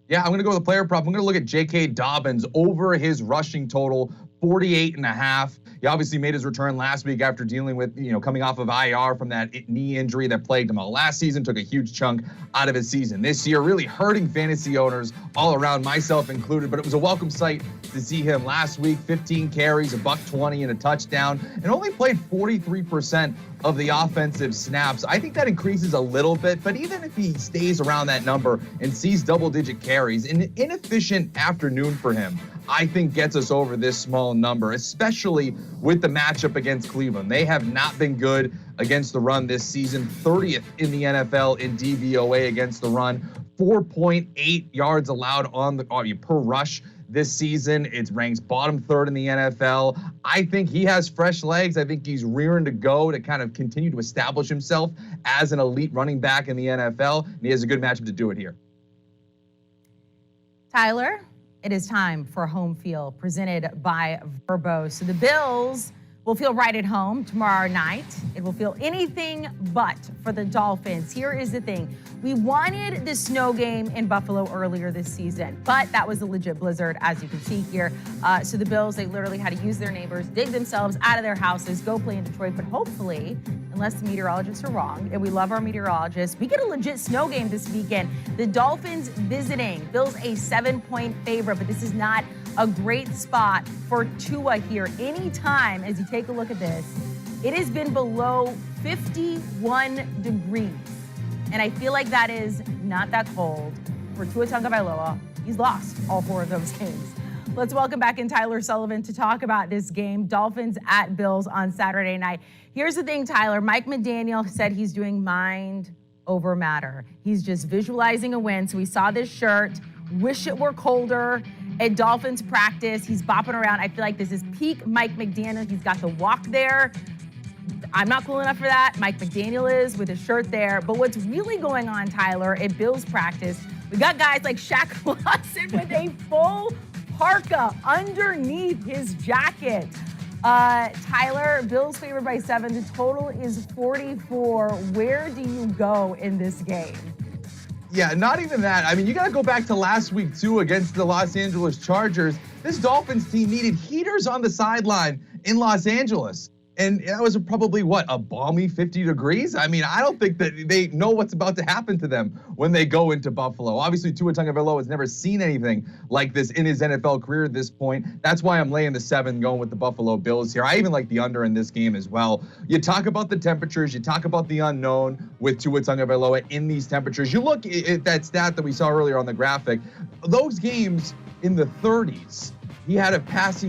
Yeah, I'm going to go with the player prop. I'm going to look at J.K. Dobbins over his rushing total, 48.5. He obviously made his return last week after dealing with, coming off of IR from that knee injury that plagued him all last season, took a huge chunk out of his season this year, really hurting fantasy owners all around, myself included. But it was a welcome sight to see him last week, 15 carries, $120 and a touchdown, and only played 43% of the offensive snaps. I think that increases a little bit, but even if he stays around that number and sees double-digit carries, an inefficient afternoon for him, I think gets us over this small number, especially with the matchup against Cleveland. They have not been good against the run this season, 30th in the NFL in DVOA against the run, 4.8 yards allowed per rush this season. It ranks bottom 3rd in the NFL. I think he has fresh legs. I think he's rearing to go to kind of continue to establish himself as an elite running back in the NFL, and he has a good matchup to do it here. Tyler, it is time for Home Field presented by Verbo. So the Bills will feel right at home tomorrow night. It will feel anything but for the Dolphins. Here is the thing. We wanted the snow game in Buffalo earlier this season, but that was a legit blizzard, as you can see here. So the Bills, they literally had to use their neighbors, dig themselves out of their houses, go play in Detroit. But hopefully, unless the meteorologists are wrong, and we love our meteorologists, we get a legit snow game this weekend. The Dolphins visiting. Bills a 7-point favorite, but this is not a great spot for Tua here. Anytime, as you take a look at this, it has been below 51 degrees. And I feel like that is not that cold for Tua Tagovailoa. He's lost all 4 of those games. Let's welcome back in Tyler Sullivan to talk about this game, Dolphins at Bills on Saturday night. Here's the thing, Tyler. Mike McDaniel said he's doing mind over matter. He's just visualizing a win. So we saw this shirt. Wish it were colder. At Dolphins practice, he's bopping around. I feel like this is peak Mike McDaniel. He's got the walk there. I'm not cool enough for that. Mike McDaniel is with his shirt there. But what's really going on, Tyler, at Bills practice, we got guys like Shaq Lawson with a full parka underneath his jacket. Tyler, Bills favored by 7. The total is 44. Where do you go in this game? Yeah, not even that. I mean, you got to go back to last week, too, against the Los Angeles Chargers. This Dolphins team needed heaters on the sideline in Los Angeles. And that was probably, a balmy 50 degrees? I mean, I don't think that they know what's about to happen to them when they go into Buffalo. Obviously, Tua Tagovailoa has never seen anything like this in his NFL career at this point. That's why I'm laying the 7 going with the Buffalo Bills here. I even like the under in this game as well. You talk about the temperatures. You talk about the unknown with Tua Tagovailoa in these temperatures. You look at that stat that we saw earlier on the graphic. Those games in the 30s. He had a passer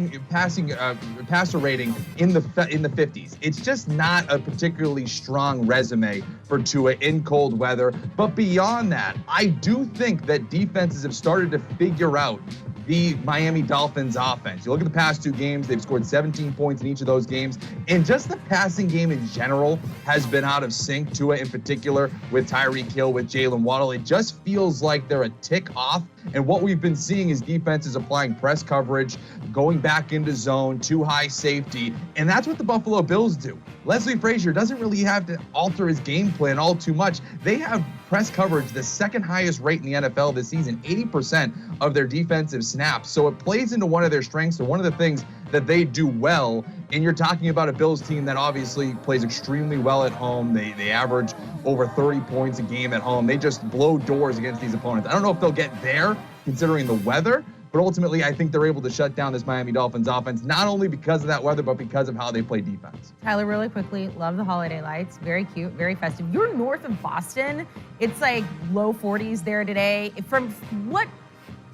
rating in the 50s. It's just not a particularly strong resume for Tua in cold weather. But beyond that, I do think that defenses have started to figure out the Miami Dolphins offense. You look at the past 2 games, they've scored 17 points in each of those games. And just the passing game in general has been out of sync. Tua in particular with Tyreek Hill, with Jalen Waddle. It just feels like they're a tick off. And what we've been seeing is defenses applying press coverage, going back into zone, too high safety. And that's what the Buffalo Bills do. Leslie Frazier doesn't really have to alter his game plan all too much. They have press coverage, the 2nd highest rate in the NFL this season, 80% of their defensive snaps. So it plays into one of their strengths and one of the things that they do well. And you're talking about a Bills team that obviously plays extremely well at home. They average over 30 points a game at home. They just blow doors against these opponents. I don't know if they'll get there considering the weather, but ultimately I think they're able to shut down this Miami Dolphins offense, not only because of that weather, but because of how they play defense. Tyler, really quickly, love the holiday lights. Very cute, very festive. You're north of Boston. It's like low 40s there today. From what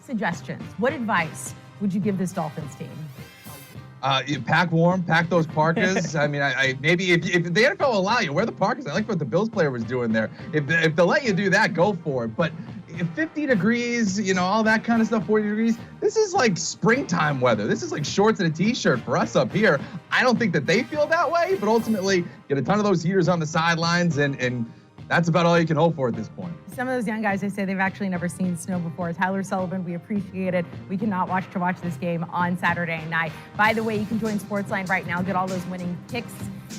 suggestions, what advice would you give this Dolphins team? Pack warm, pack those parkas. I mean, I maybe if the NFL will allow you, wear the parkas. I like what the Bills player was doing there. If they'll let you do that, go for it. But 50 degrees, all that kind of stuff, 40 degrees, this is like springtime weather. This is like shorts and a t-shirt for us up here. I don't think that they feel that way, but ultimately get a ton of those heaters on the sidelines, and that's about all you can hope for at this point. Some of those young guys, they say they've actually never seen snow before. Tyler Sullivan, we appreciate it. We cannot watch this game on Saturday night. By the way, you can join Sportsline right now. Get all those winning picks,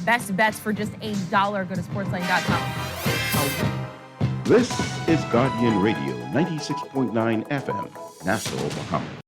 best bets for just $1. Go to sportsline.com. This is Guardian Radio 96.9 FM, Nassau, Bahamas.